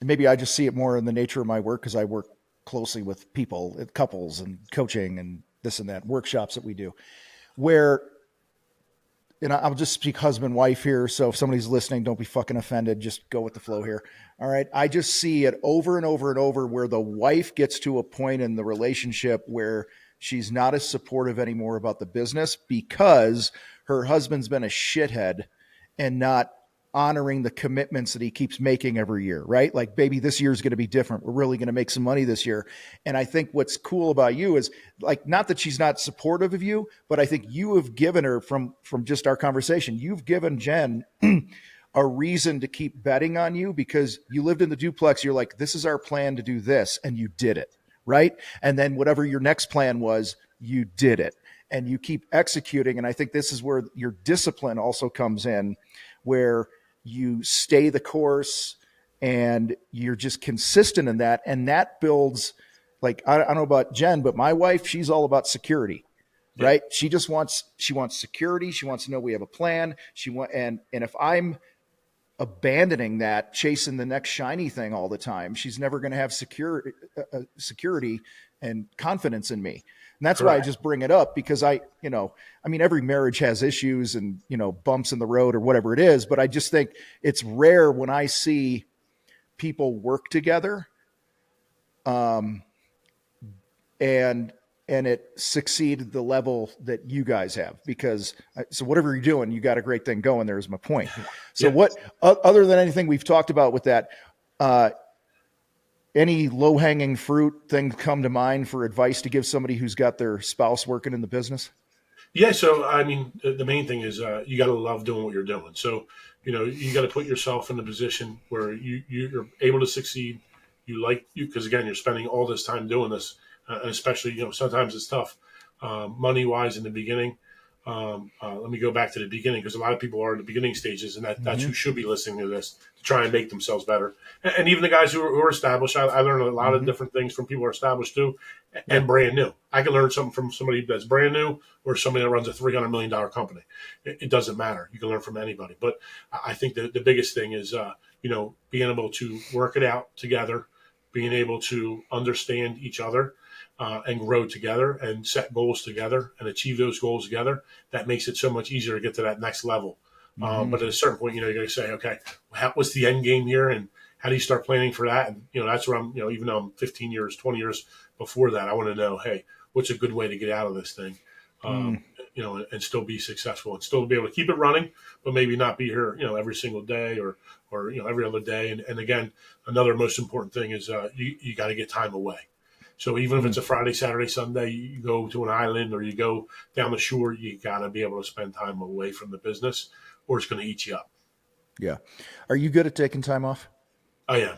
maybe I just see it more in the nature of my work because I work closely with people, couples and coaching and this and that, workshops that we do, where, and I'll just speak husband, wife here. So if somebody's listening, don't be fucking offended. Just go with the flow here. All right. I just see it over and over and over where the wife gets to a point in the relationship where she's not as supportive anymore about the business because her husband's been a shithead and not honoring the commitments that he keeps making every year, right? Like, baby, this year's going to be different. We're really going to make some money this year. And I think what's cool about you is like, not that she's not supportive of you, but I think you have given her from just our conversation, you've given Jen a reason to keep betting on you because you lived in the duplex. You're like, this is our plan to do this. And you did it. Right. And then whatever your next plan was, you did it and you keep executing. And I think this is where your discipline also comes in, where you stay the course and you're just consistent in that. And that builds, like, I don't know about Jen, but my wife, she's all about security, right? She wants security. She wants to know we have a plan. And if I'm abandoning that, chasing the next shiny thing all the time, she's never going to have security and confidence in me. And that's Correct. why I just bring it up because every marriage has issues and, bumps in the road or whatever it is. But I just think it's rare when I see people work together and it succeeded the level that you guys have because so whatever you're doing, you got a great thing going there is my point. So what, other than anything we've talked about with that, any low-hanging fruit thing come to mind for advice to give somebody who's got their spouse working in the business? Yeah. So, I mean, the main thing is you got to love doing what you're doing. So, you got to put yourself in a position where you're able to succeed. Because again, you're spending all this time doing this, and especially, sometimes it's tough money-wise in the beginning. Let me go back to the beginning because a lot of people are in the beginning stages, and that's who should be listening to this to try and make themselves better. And even the guys who are established, I learned a lot of different things from people who are established too, and brand new. I can learn something from somebody that's brand new or somebody that runs a $300 million company. It doesn't matter. You can learn from anybody. But I think the biggest thing is, being able to work it out together, being able to understand each other. And grow together and set goals together and achieve those goals together. That makes it so much easier to get to that next level. But at a certain point, you got to say, okay, what's the end game here? And how do you start planning for that? And, that's where I'm, even though I'm 15 years, 20 years before that, I want to know, hey, what's a good way to get out of this thing? And still be successful and still be able to keep it running, but maybe not be here, every single day or every other day. And again, another most important thing is you got to get time away. So even if it's a Friday, Saturday, Sunday, you go to an island or you go down the shore, you got to be able to spend time away from the business or it's going to eat you up. Yeah. Are you good at taking time off? I am.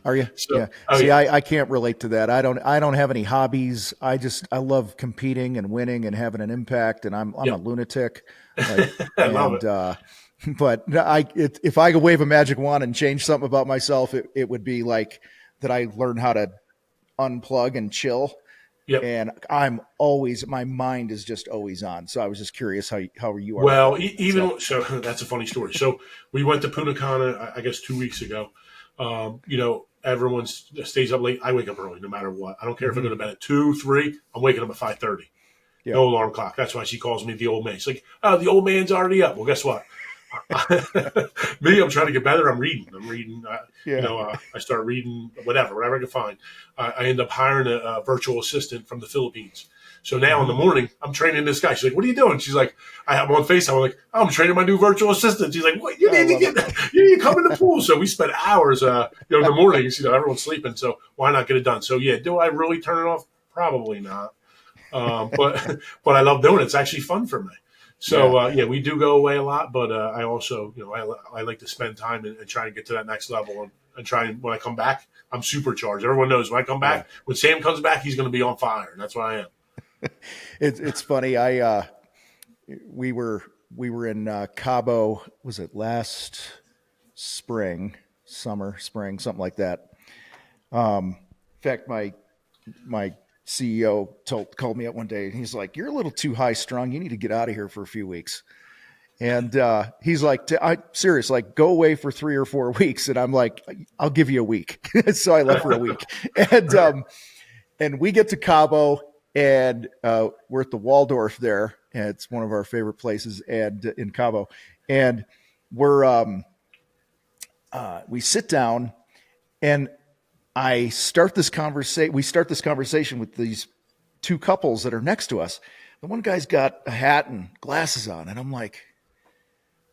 Are you? So, yeah. See, I can't relate to that. I don't have any hobbies. I love competing and winning and having an impact. And I'm a lunatic. I love it. But if I could wave a magic wand and change something about myself, it would be like that. I learned how to unplug and chill. Yep. And my mind is just always on. So I was just curious how you are. Well, so that's a funny story. So we went to Punta Cana, I guess 2 weeks ago. Everyone stays up late. I wake up early no matter what. I don't care if I go to bed at 2, 3, I'm waking up at 5:30. No alarm clock. That's why she calls me the old man. She's like, oh, the old man's already up. Well, guess what? Me, I'm trying to get better. I'm reading. Yeah. I start reading whatever I can find. I end up hiring a virtual assistant from the Philippines. So now in the morning, I'm training this guy. She's like, "What are you doing?" She's like, "I have him on FaceTime." I'm like, "Oh, I'm training my new virtual assistant." She's like, "What? You I need to love get, it. you need to come in the pool." So we spent hours, in the mornings. Everyone's sleeping, so why not get it done? So yeah, do I really turn it off? Probably not. But but I love doing it. It's actually fun for me. Yeah. So yeah, we do go away a lot, but I also I like to spend time and try and get to that next level and try and when I come back, I'm supercharged. Everyone knows when I come Yeah. back, when Sam comes back, he's going to be on fire, and that's what I am. It's funny. We were in Cabo. Was it last spring, something like that? In fact, my CEO called me up one day and he's like, "You're a little too high strung. You need to get out of here for a few weeks." And he's like, "I serious, like go away for 3 or 4 weeks." And I'm like, "I'll give you a week." So I left for a week, and we get to Cabo, and we're at the Waldorf there, and it's one of our favorite places, and in Cabo, and we sit down, and I start this conversation. We start this conversation with these two couples that are next to us. The one guy's got a hat and glasses on, and I'm like,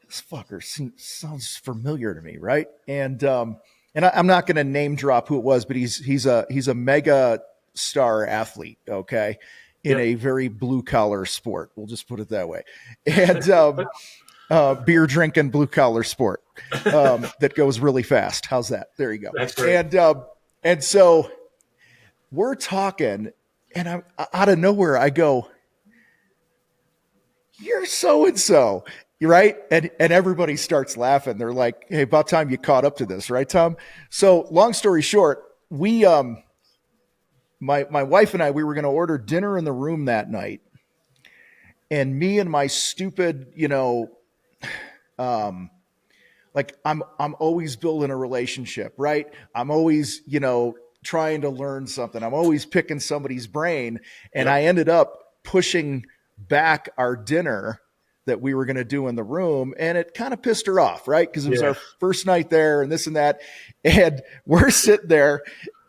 "This fucker sounds familiar to me, right?" And I'm not going to name drop who it was, but he's a mega star athlete, okay, in Yep. a very blue collar sport. We'll just put it that way, and beer drinking blue collar sport that goes really fast. How's that? There you go. That's great. And so we're talking, and I'm out of nowhere. I go, "You're so and so." Right. And everybody starts laughing. They're like, "Hey, about time you caught up to this, right, Tom?" So long story short, my wife and I, we were going to order dinner in the room that night. And me and my stupid, like I'm always building a relationship, right? I'm always, trying to learn something. I'm always picking somebody's brain. And Yep. I ended up pushing back our dinner that we were going to do in the room, and it kind of pissed her off, right? Because it was Yeah. our first night there and this and that. And we're sitting there,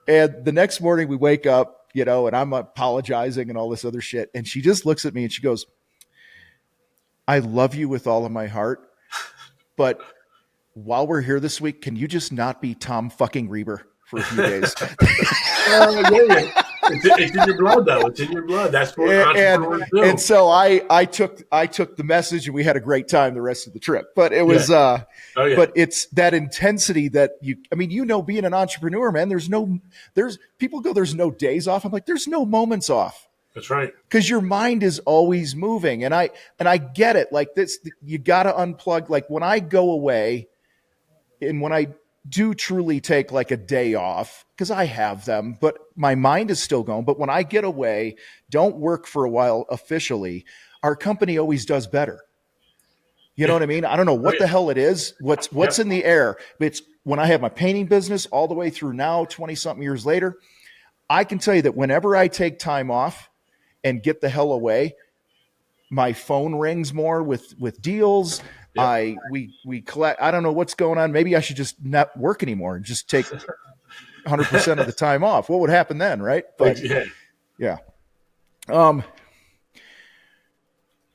and the next morning we wake up, and I'm apologizing and all this other shit. And she just looks at me and she goes, "I love you with all of my heart, but while we're here this week, can you just not be Tom fucking Reber for a few days?" Yeah. It's in your blood, though. It's in your blood. That's what entrepreneurs do. And so I took the message, and we had a great time the rest of the trip. But it was Yeah. Oh yeah. but it's that intensity that being an entrepreneur, man, there's people go, "There's no days off." I'm like, there's no moments off. That's right. Because your mind is always moving. And I get it. Like this, you gotta unplug. Like when I go away, and when I do truly take like a day off, because I have them, but my mind is still going. But when I get away, don't work for a while officially, our company always does better. You know what I mean? I don't know what the hell it is. What's in the air? It's when I have my painting business all the way through now, 20 something years later, I can tell you that whenever I take time off and get the hell away, my phone rings more with deals. Yep. We collect. I don't know what's going on. Maybe I should just not work anymore and just take 100% of the time off. What would happen then, right? But yeah. All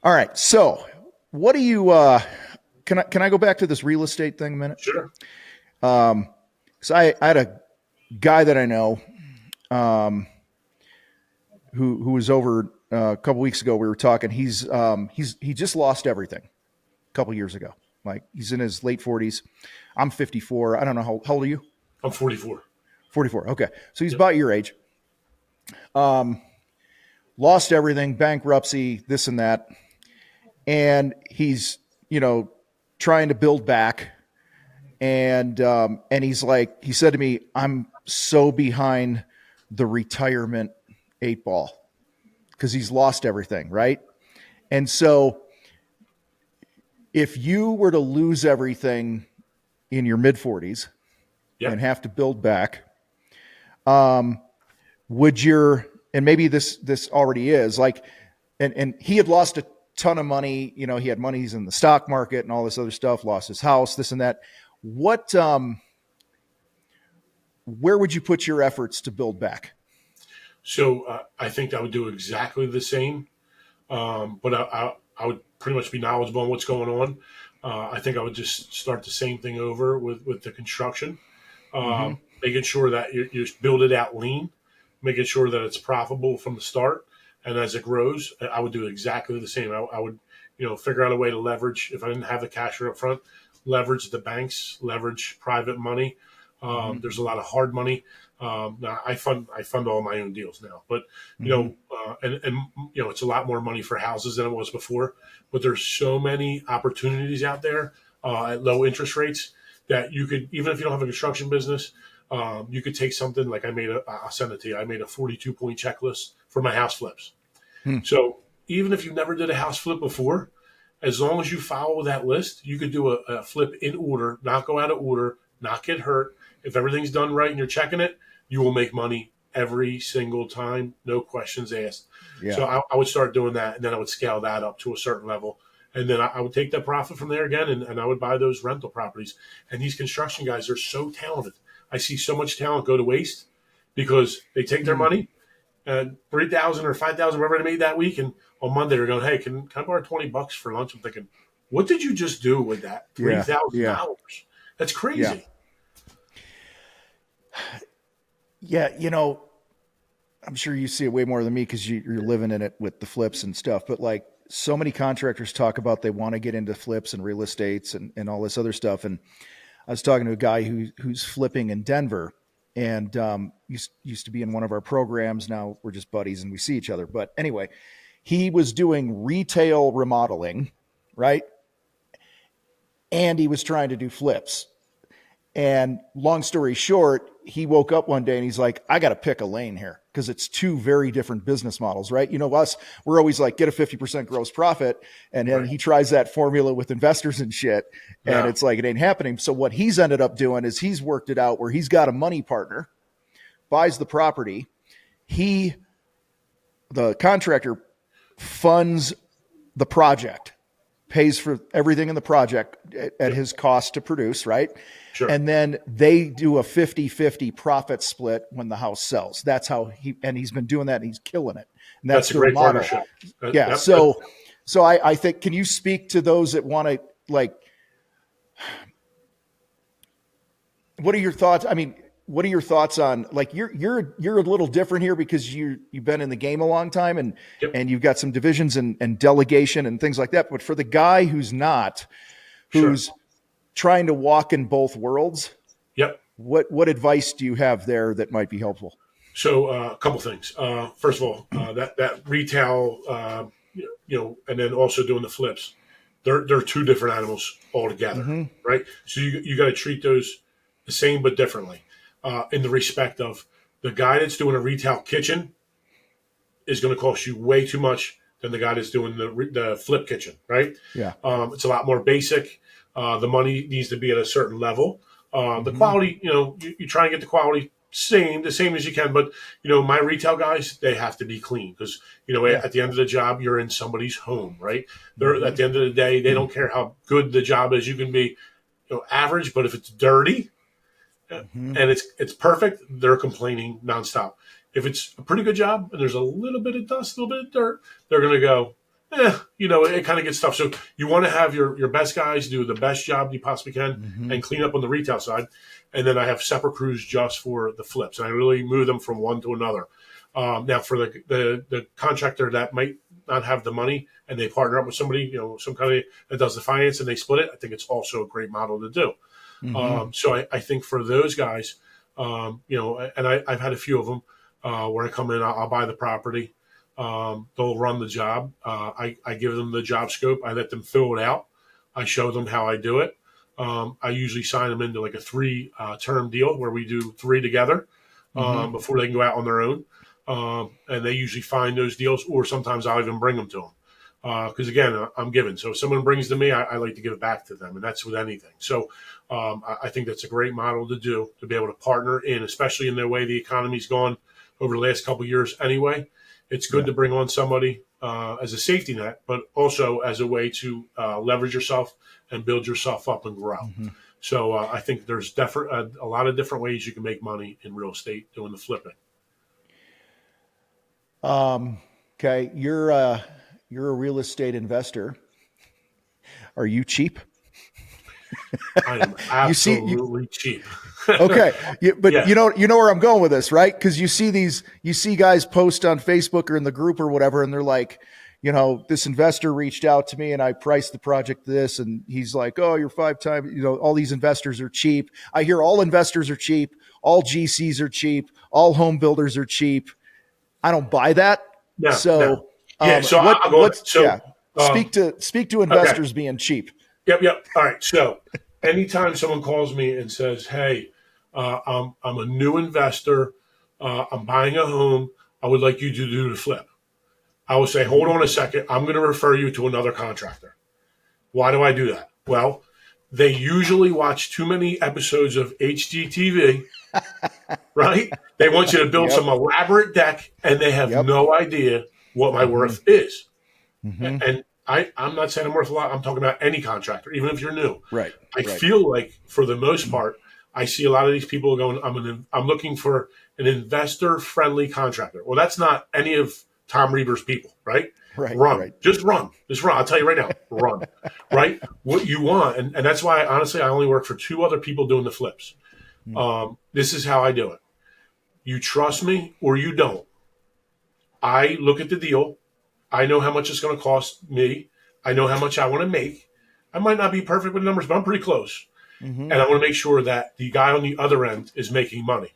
right. So, what do you? Can I go back to this real estate thing a minute? Sure. So I had a guy that I know, who was over a couple weeks ago. We were talking. He just lost everything a couple years ago. Like he's in his late 40s. I'm 54. I don't know how old are you? I'm 44. 44. Okay, so he's about your age. Lost everything, bankruptcy, this and that, and he's trying to build back. And he's like, he said to me, "I'm so behind the retirement 8 ball," because he's lost everything, right? And so if you were to lose everything in your mid 40s and have to build back, would your, and maybe this already is like, and he had lost ton of money. You know, he had monies in the stock market and all this other stuff, lost his house, this and that. What, where would you put your efforts to build back? So I think I would do exactly the same, but I would pretty much be knowledgeable on what's going on. I think I would just start the same thing over with the construction, making sure that you build it out lean, making sure that it's profitable from the start. And as it grows, I would do exactly the same. I would, figure out a way to leverage, if I didn't have the cash right up front, leverage the banks, leverage private money. There's a lot of hard money. Now I fund all my own deals now, but it's a lot more money for houses than it was before. But there's so many opportunities out there at low interest rates that you could, even if you don't have a construction business, you could take something like I'll send it to you. I made a 42-point checklist for my house flips. So even if you never did a house flip before, as long as you follow that list, you could do a flip in order, not go out of order, not get hurt. If everything's done right and you're checking it, you will make money every single time, no questions asked. Yeah. So I would start doing that, and then I would scale that up to a certain level. And then I would take that profit from there again, and I would buy those rental properties. And these construction guys are so talented. I see so much talent go to waste because they take their money, and $3,000 or $5,000, whatever they made that week, and on Monday they're going, hey, can I borrow $20 for lunch? I'm thinking, what did you just do with that $3,000? Yeah. That's crazy. Yeah, I'm sure you see it way more than me because you're living in it with the flips and stuff. But like so many contractors talk about they want to get into flips and real estates and all this other stuff. And I was talking to a guy who's flipping in Denver and used to be in one of our programs. Now we're just buddies and we see each other. But anyway, he was doing retail remodeling, right? And he was trying to do flips. And long story short, he woke up one day and he's like, I got to pick a lane here because it's two very different business models, right? Us, we're always like, get a 50% gross profit. And then he tries that formula with investors and shit. And it's like, it ain't happening. So what he's ended up doing is he's worked it out where he's got a money partner, buys the property. The contractor funds the project, pays for everything in the project at his cost to produce, right? Sure. And then they do a 50-50 profit split when the house sells. That's how he's been doing that and he's killing it. And that's a great model. Partnership. Yeah. Yep. So I think, can you speak to those that want to, like, what are your thoughts? I mean, what are your thoughts on, like, you're a little different here because you've been in the game a long time and you've got some divisions and delegation and things like that. But for the guy who's trying to walk in both worlds, what advice do you have there that might be helpful? So a couple things. First of all, that retail, and then also doing the flips, they're two different animals altogether, right? So you got to treat those the same but differently. In the respect of the guy that's doing a retail kitchen is going to cost you way too much than the guy that's doing the flip kitchen, right? Yeah. It's a lot more basic. The money needs to be at a certain level. The quality, you try and get the quality the same as you can. But, my retail guys, they have to be clean because, at the end of the job, you're in somebody's home, right? They're at the end of the day, they don't care how good the job is. You can be, average, but if it's dirty, and it's perfect, they're complaining nonstop. If it's a pretty good job and there's a little bit of dust, a little bit of dirt, they're going to go, it kind of gets tough. So you want to have your best guys do the best job you possibly can and clean up on the retail side. And then I have separate crews just for the flips. And I really move them from one to another. Now for the contractor that might not have the money and they partner up with somebody, some company that does the finance and they split it, I think it's also a great model to do. So I think for those guys, and I've had a few of them where I come in, I'll buy the property. They'll run the job. I give them the job scope. I let them fill it out. I show them how I do it. I usually sign them into like a 3-term deal where we do 3 together before they can go out on their own. And they usually find those deals, or sometimes I'll even bring them to them. Because again, I'm giving. So if someone brings to me, I like to give it back to them, and that's with anything. So I think that's a great model to do, to be able to partner in, especially in the way the economy's gone over the last couple of years anyway. It's good to bring on somebody as a safety net, but also as a way to leverage yourself and build yourself up and grow. Mm-hmm. So I think there's a lot of different ways you can make money in real estate doing the flipping. Okay, you're a real estate investor. Are you cheap? I am absolutely cheap. Okay, but Yeah. you know where I'm going with this, right? Because you see guys post on Facebook or in the group or whatever, and they're like, this investor reached out to me and I priced the project this, and he's like, oh, you're 5 times, all these investors are cheap. I hear all investors are cheap, all GCs are cheap, all home builders are cheap. I don't buy that. No, So, no. Yeah, so I'll go ahead. So, speak to investors being cheap. Yep. All right. So anytime someone calls me and says, hey, I'm a new investor, I'm buying a home, I would like you to do the flip, I will say, hold on a second, I'm going to refer you to another contractor. Why do I do that? Well, they usually watch too many episodes of HGTV, right? They want you to build some elaborate deck, and they have no idea what my worth is. Mm-hmm. And I'm not saying I'm worth a lot. I'm talking about any contractor, even if you're new. Right. I feel like, for the most part, I see a lot of these people going, I'm looking for an investor-friendly contractor. Well, that's not any of Tom Reber's people, right? Right. Run. Right. Just run. I'll tell you right now, run. Right? What you want, and that's why, honestly, I only work for 2 other people doing the flips. This is how I do it. You trust me or you don't. I look at the deal. I know how much it's going to cost me. I know how much I want to make. I might not be perfect with numbers, but I'm pretty close. Mm-hmm. And I want to make sure that the guy on the other end is making money.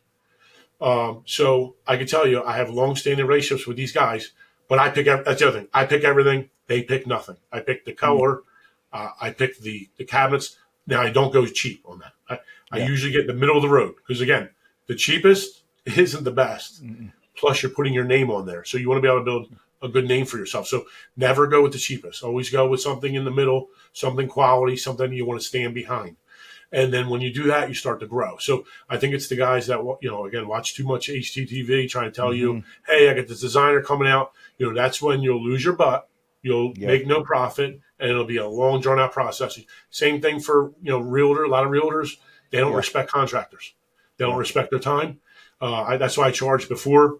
So I can tell you, I have long-standing relationships with these guys, but that's the other thing. I pick everything. They pick nothing. I pick the color. I pick the cabinets. Now, I don't go cheap on that. I usually get in the middle of the road because, again, the cheapest isn't the best. Mm-mm. Plus, you're putting your name on there. So you want to be able to build a good name for yourself. So never go with the cheapest. Always go with something in the middle, something quality, something you want to stand behind. And then when you do that, you start to grow. So I think it's the guys that, again, watch too much HGTV trying to tell you, hey, I got this designer coming out. That's when you'll lose your butt. You'll make no profit, and it'll be a long, drawn-out process. Same thing for, realtor. A lot of realtors, they don't respect contractors. They don't respect their time. That's why I charged before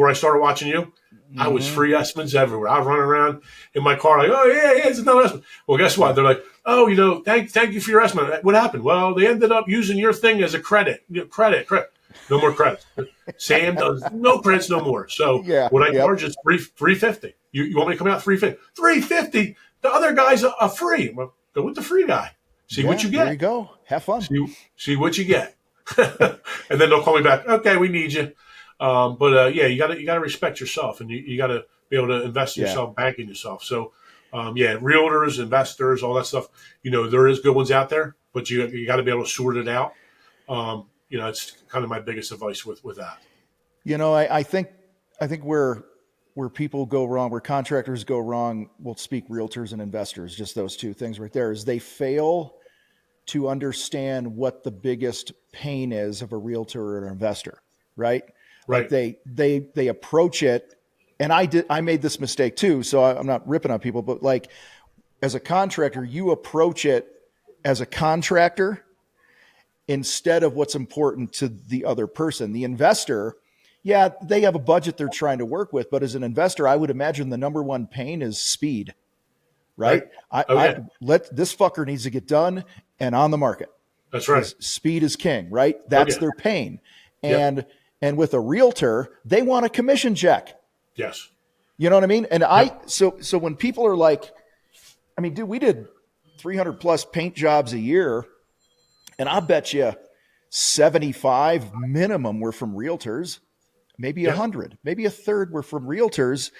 I started watching you. I was free estimates everywhere. I was running around in my car like, oh, yeah, it's another estimate. Well, guess what? They're like, oh, thank you for your estimate. What happened? Well, they ended up using your thing as a credit. Credit. No more credits. Sam does no credits no more. So what I charge is $350. You want me to come out $350? $350? The other guys are free. Well, go with the free guy. See what you get. There you go. Have fun. See what you get. And then they'll call me back. Okay, we need you. You gotta respect yourself, and you gotta be able to invest in yourself, bank in yourself. So, realtors, investors, all that stuff. There is good ones out there, but you got to be able to sort it out. It's kind of my biggest advice with that. I think where people go wrong, where contractors go wrong, we'll speak realtors and investors, just those 2 things right there, is they fail to understand what the biggest pain is of a realtor or an investor, right? Right. Like they approach it, and I made this mistake too, so I'm not ripping on people, but like as a contractor, you approach it as a contractor instead of what's important to the other person. The investor, they have a budget they're trying to work with, but as an investor, I would imagine the number one pain is speed, right? This fucker needs to get done and on the market. That's right. Speed is king, right? That's their pain. And with a realtor, they want a commission check. Yes. You know what I mean? And so when people are like, dude, we did 300 plus paint jobs a year, and I bet you 75 minimum were from realtors, maybe 100, maybe a third were from realtors.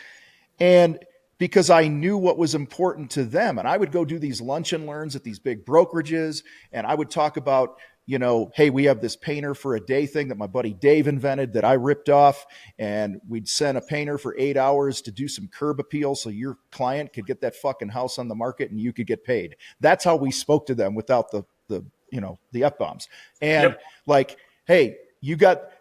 And because I knew what was important to them, and I would go do these lunch and learns at these big brokerages, and I would talk about, hey, we have this painter for a day thing that my buddy Dave invented that I ripped off, and we'd send a painter for 8 hours to do some curb appeal so your client could get that fucking house on the market and you could get paid. That's how we spoke to them without the F-bombs. And like, hey,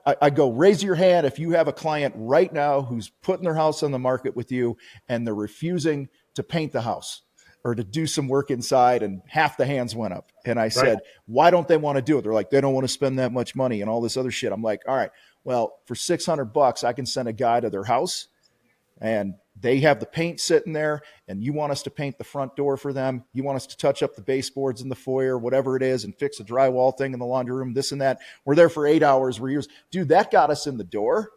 I go, raise your hand if you have a client right now who's putting their house on the market with you and they're refusing to paint the house or to do some work inside, and half the hands went up. And I said, why don't they want to do it? They're like, they don't want to spend that much money and all this other shit. I'm like, all right, well, for $600, I can send a guy to their house and they have the paint sitting there, and you want us to paint the front door for them. You want us to touch up the baseboards in the foyer, whatever it is, and fix a drywall thing in the laundry room, this and that. We're there for 8 hours. We're years. Dude, that got us in the door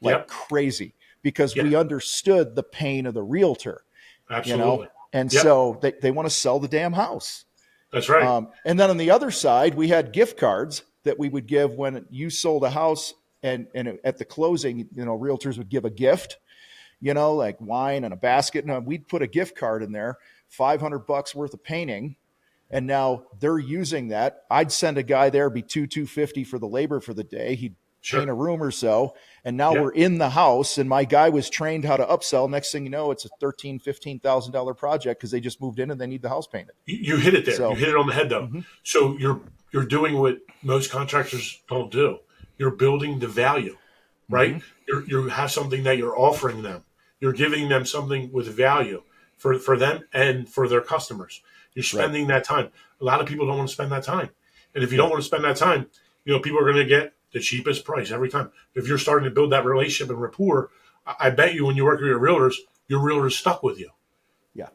like crazy because we understood the pain of the realtor. Absolutely. You know? And so they want to sell the damn house. That's right. And then on the other side, we had gift cards that we would give when you sold a house, and at the closing, you know, realtors would give a gift, you know, like wine and a basket. And we'd put a gift card in there, $500 worth of painting. And now they're using that. I'd send a guy there, be $250 for the labor for the day. He'd paint a room or so. And now we're in the house, and my guy was trained how to upsell. Next thing you know, it's a $13,000, $15,000 project because they just moved in and they need the house painted. You hit it there. So, you hit it on the head, though. So you're doing what most contractors don't do. You're building the value, right? You have something that you're offering them. You're giving them something with value for them and for their customers. You're spending that time. A lot of people don't want to spend that time. And if you don't want to spend that time, you know, people are going to get the cheapest price every time. If you're starting to build that relationship and rapport, I bet you when you work with your realtor's stuck with you. Yeah.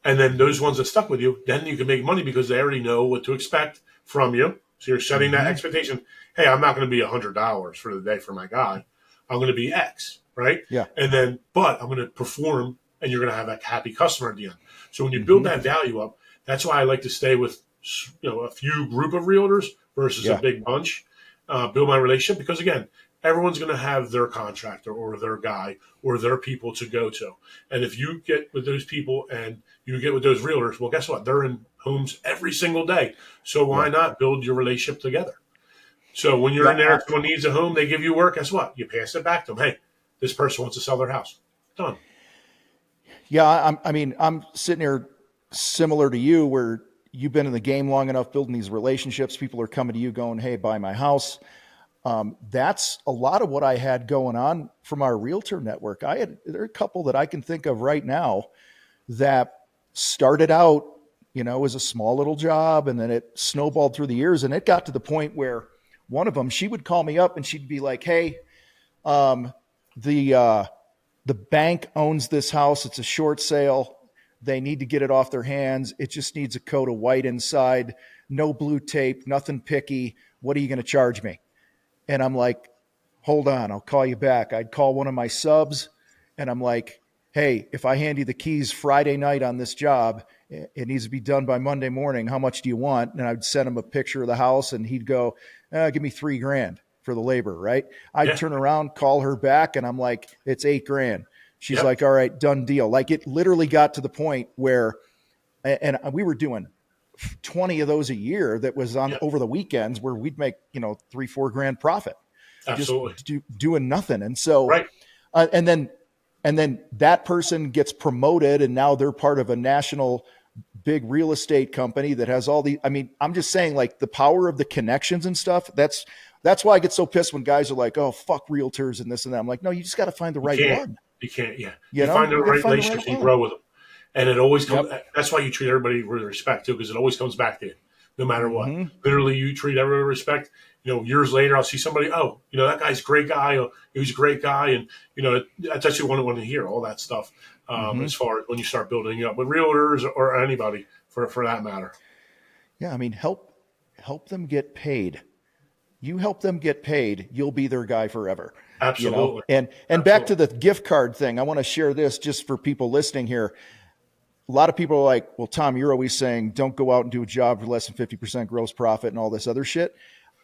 And then those ones that stuck with you, then you can make money because they already know what to expect from you. So you're setting that expectation. Hey, I'm not going to be $100 for the day for my guy. I'm going to be X, right? Yeah. And then, but I'm going to perform, and you're going to have a happy customer at the end. So when you build that value up, that's why I like to stay with, you know, a few group of realtors versus a big bunch. Build my relationship because, again, everyone's going to have their contractor or their guy or their people to go to. And if you get with those people and you get with those realtors, well, guess what? They're in homes every single day. So why not build your relationship together? So when you're in there, if someone needs a home, they give you work. Guess what? You pass it back to them. Hey, this person wants to sell their house. Done. Yeah, I'm sitting here similar to you, where you've been in the game long enough, building these relationships. People are coming to you going, hey, buy my house. That's a lot of what I had going on from our realtor network. There are a couple that I can think of right now that started out, you know, as a small little job, and then it snowballed through the years. And it got to the point where one of them, she would call me up and she'd be like, hey, the bank owns this house. It's a short sale. They need to get it off their hands. It just needs a coat of white inside, no blue tape, nothing picky. What are you going to charge me? And I'm like, hold on, I'll call you back. I'd call one of my subs and I'm like, hey, if I hand you the keys Friday night on this job, it needs to be done by Monday morning. How much do you want? And I'd send him a picture of the house and he'd go, give me $3,000 for the labor, right? I'd turn around, call her back, and I'm like, it's $8,000. She's like, all right, done deal. Like, it literally got to the point where, and we were doing 20 of those a year that was on over the weekends where we'd make, you know, $3-4 grand profit. Absolutely. Just doing nothing. And so, and then that person gets promoted and now they're part of a national big real estate company that has all the, I mean, I'm just saying, like, the power of the connections and stuff. That's why I get so pissed when guys are like, oh, fuck realtors and this and that. I'm like, no, you just got to find the right one. You can't, You know? find the right relationships and you grow with them. And it always comes, that's why you treat everybody with respect too, because it always comes back to you, no matter what. Literally, you treat everybody with respect. You know, years later, I'll see somebody, oh, you know, that guy's a great guy. Or, he was a great guy. And, you know, that's actually what I want to hear, all that stuff, as far as when you start building up with realtors or anybody for that matter. Yeah, I mean, help them get paid. You help them get paid, you'll be their guy forever. Absolutely. You know? And Absolutely. Back to the gift card thing, I want to share this just for people listening here. A lot of people are like, well, Tom, you're always saying don't go out and do a job for less than 50% gross profit and all this other shit.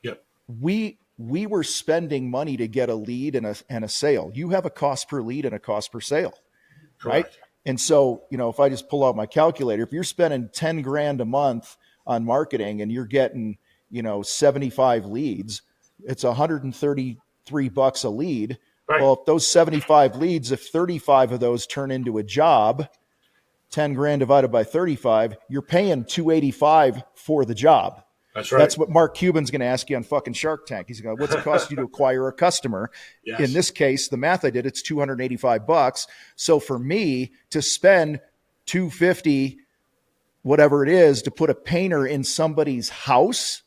Yep. We were spending money to get a lead and a sale. You have a cost per lead and a cost per sale. Correct. Right? And so, you know, if I just pull out my calculator, if you're spending 10 grand a month on marketing and you're getting, you know, 75 leads, it's $133 a lead. Right. Well, if those 75 leads, if 35 of those turn into a job, 10 grand divided by 35, you're paying $285 for the job. That's right. That's what Mark Cuban's going to ask you on fucking Shark Tank. He's going, what's it cost you to acquire a customer? Yes. In this case, the math I did, it's $285. So for me to spend $250, whatever it is, to put a painter in somebody's house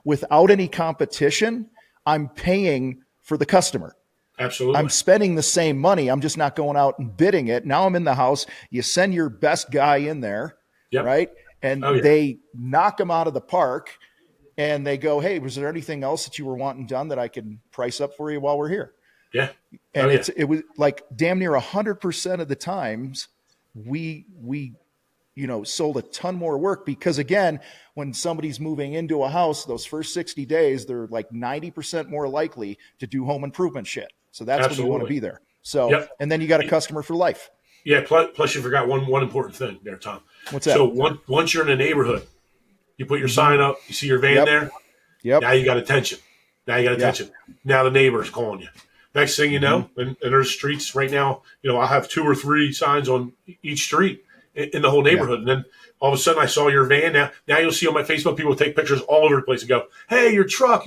without any competition, I'm paying for the customer. Absolutely. I'm spending the same money. I'm just not going out and bidding it. Now I'm in the house. You send your best guy in there, right? And they knock him out of the park. And they go, hey, was there anything else that you were wanting done that I can price up for you while we're here? Yeah. And it was like damn near 100% of the times we sold a ton more work because, again, when somebody's moving into a house, those first 60 days, they're like 90% more likely to do home improvement shit. So that's when you want to be there. So, and then you got a customer for life. Yeah. Plus you forgot one important thing there, Tom. What's that? So once you're in a neighborhood, you put your sign up, you see your van there. Yep. Now you got attention. Now the neighbor's calling you. Next thing you know, and there's streets right now, I'll have 2 or 3 signs on each street in the whole neighborhood. And then all of a sudden I saw your van. Now you'll see on my Facebook, people take pictures all over the place and go, hey, your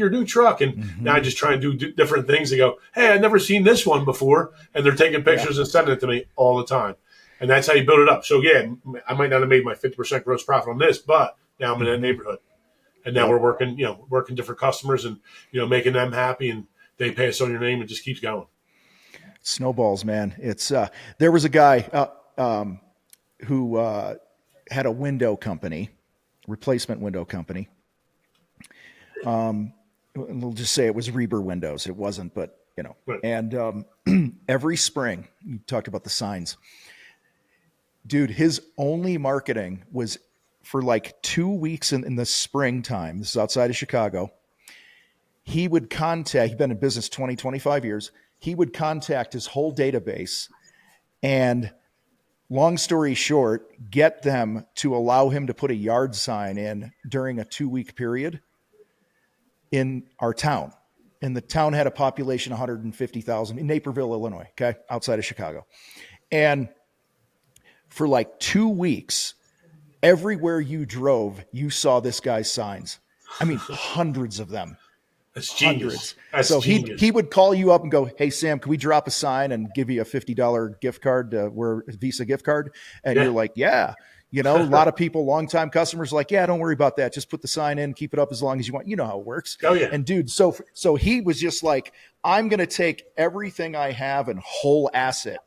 new truck. And now I just try and do different things. They go, hey, I've never seen this one before. And they're taking pictures and sending it to me all the time. And that's how you build it up. So yeah, I might not have made my 50% gross profit on this, but now I'm in that neighborhood, and now we're working different customers and, making them happy, and they pay us on your name and just keeps going. Snowballs, man. It's, there was a guy, who, had a window company, replacement window company. We'll just say it was Reber windows. It wasn't, but right. And, every spring you talked about the signs, dude, his only marketing was for like 2 weeks in the springtime. This is outside of Chicago. He would contact, he'd been in business 20, 25 years. He would contact his whole database and, long story short, get them to allow him to put a yard sign in during a 2-week period in our town. And the town had a population of 150,000 in Naperville, Illinois, okay, outside of Chicago. And for like 2 weeks, everywhere you drove, you saw this guy's signs. I mean, hundreds of them. That's genius. So he would call you up and go, hey, Sam, can we drop a sign and give you a $50 gift card, Visa gift card? And you're like, yeah. A lot of people, longtime customers, like, yeah, don't worry about that. Just put the sign in, keep it up as long as you want. You know how it works. Oh, yeah. And dude, so he was just like, I'm going to take everything I have and whole ass it,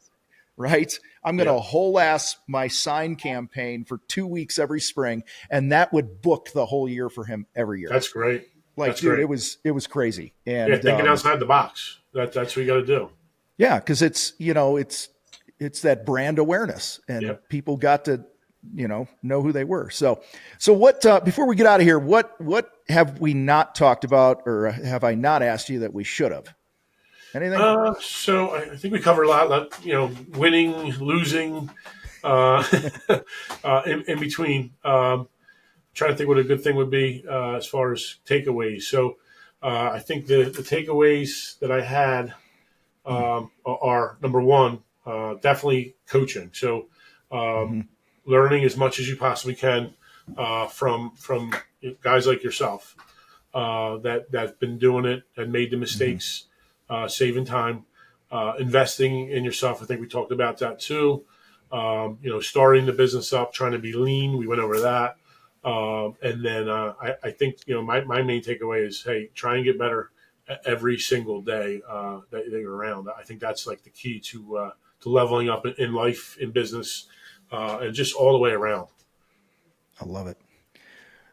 right? I'm going to whole ass my sign campaign for 2 weeks every spring. And that would book the whole year for him every year. That's great. Like, that's dude, great. it was crazy. And thinking outside the box. That's what you got to do. Yeah. Cause it's that brand awareness and people got to, know who they were. So what, before we get out of here, what have we not talked about, or have I not asked you that we should have? Anything? So I think we covered a lot, winning, losing, in between. Trying to think what a good thing would be as far as takeaways. So I think the takeaways that I had are number one, definitely coaching. So learning as much as you possibly can from guys like yourself that've been doing it and made the mistakes, saving time, investing in yourself. I think we talked about that too. Starting the business up, trying to be lean. We went over that. And then I think, my main takeaway is, hey, try and get better every single day that you're around. I think that's like the key to leveling up in life, in business, and just all the way around. I love it.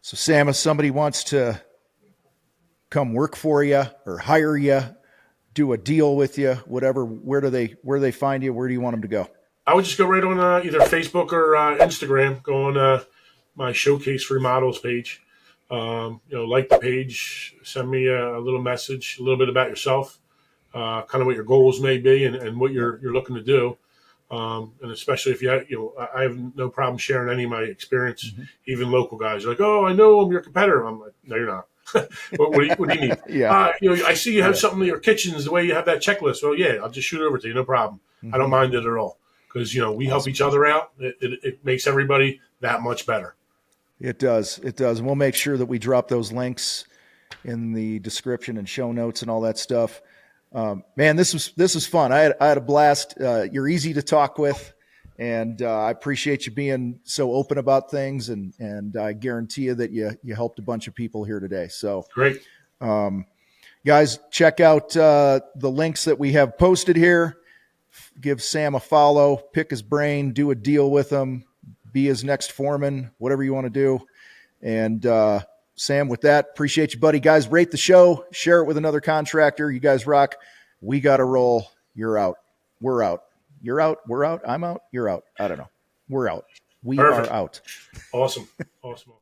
So Sam, if somebody wants to come work for you or hire you, do a deal with you, whatever, where do they find you? Where do you want them to go? I would just go right on either Facebook or Instagram, go on my Showcase Remodels page. Like the page, send me a little message, a little bit about yourself, kind of what your goals may be and what you're looking to do. And especially if I have no problem sharing any of my experience. Even local guys are like, oh, I know I'm your competitor. I'm like, no, you're not. what do you need? Yeah. I see you have something in your kitchens, the way you have that checklist. Well, yeah, I'll just shoot it over to you. No problem. I don't mind it at all. Because, we help each other out. It makes everybody that much better. It does. It does. And we'll make sure that we drop those links in the description and show notes and all that stuff. Man, this was fun. I had a blast. You're easy to talk with, and I appreciate you being so open about things. And I guarantee you that you helped a bunch of people here today. So Great. Guys, check out the links that we have posted here. Give Sam a follow, pick his brain, do a deal with him, be his next foreman, whatever you want to do. And Sam, with that, appreciate you, buddy. Guys, rate the show, share it with another contractor. You guys rock. We got to roll. You're out. We're out. You're out. We're out. I'm out. You're out. I don't know. We're out. We Perfect. are out. Awesome. Awesome.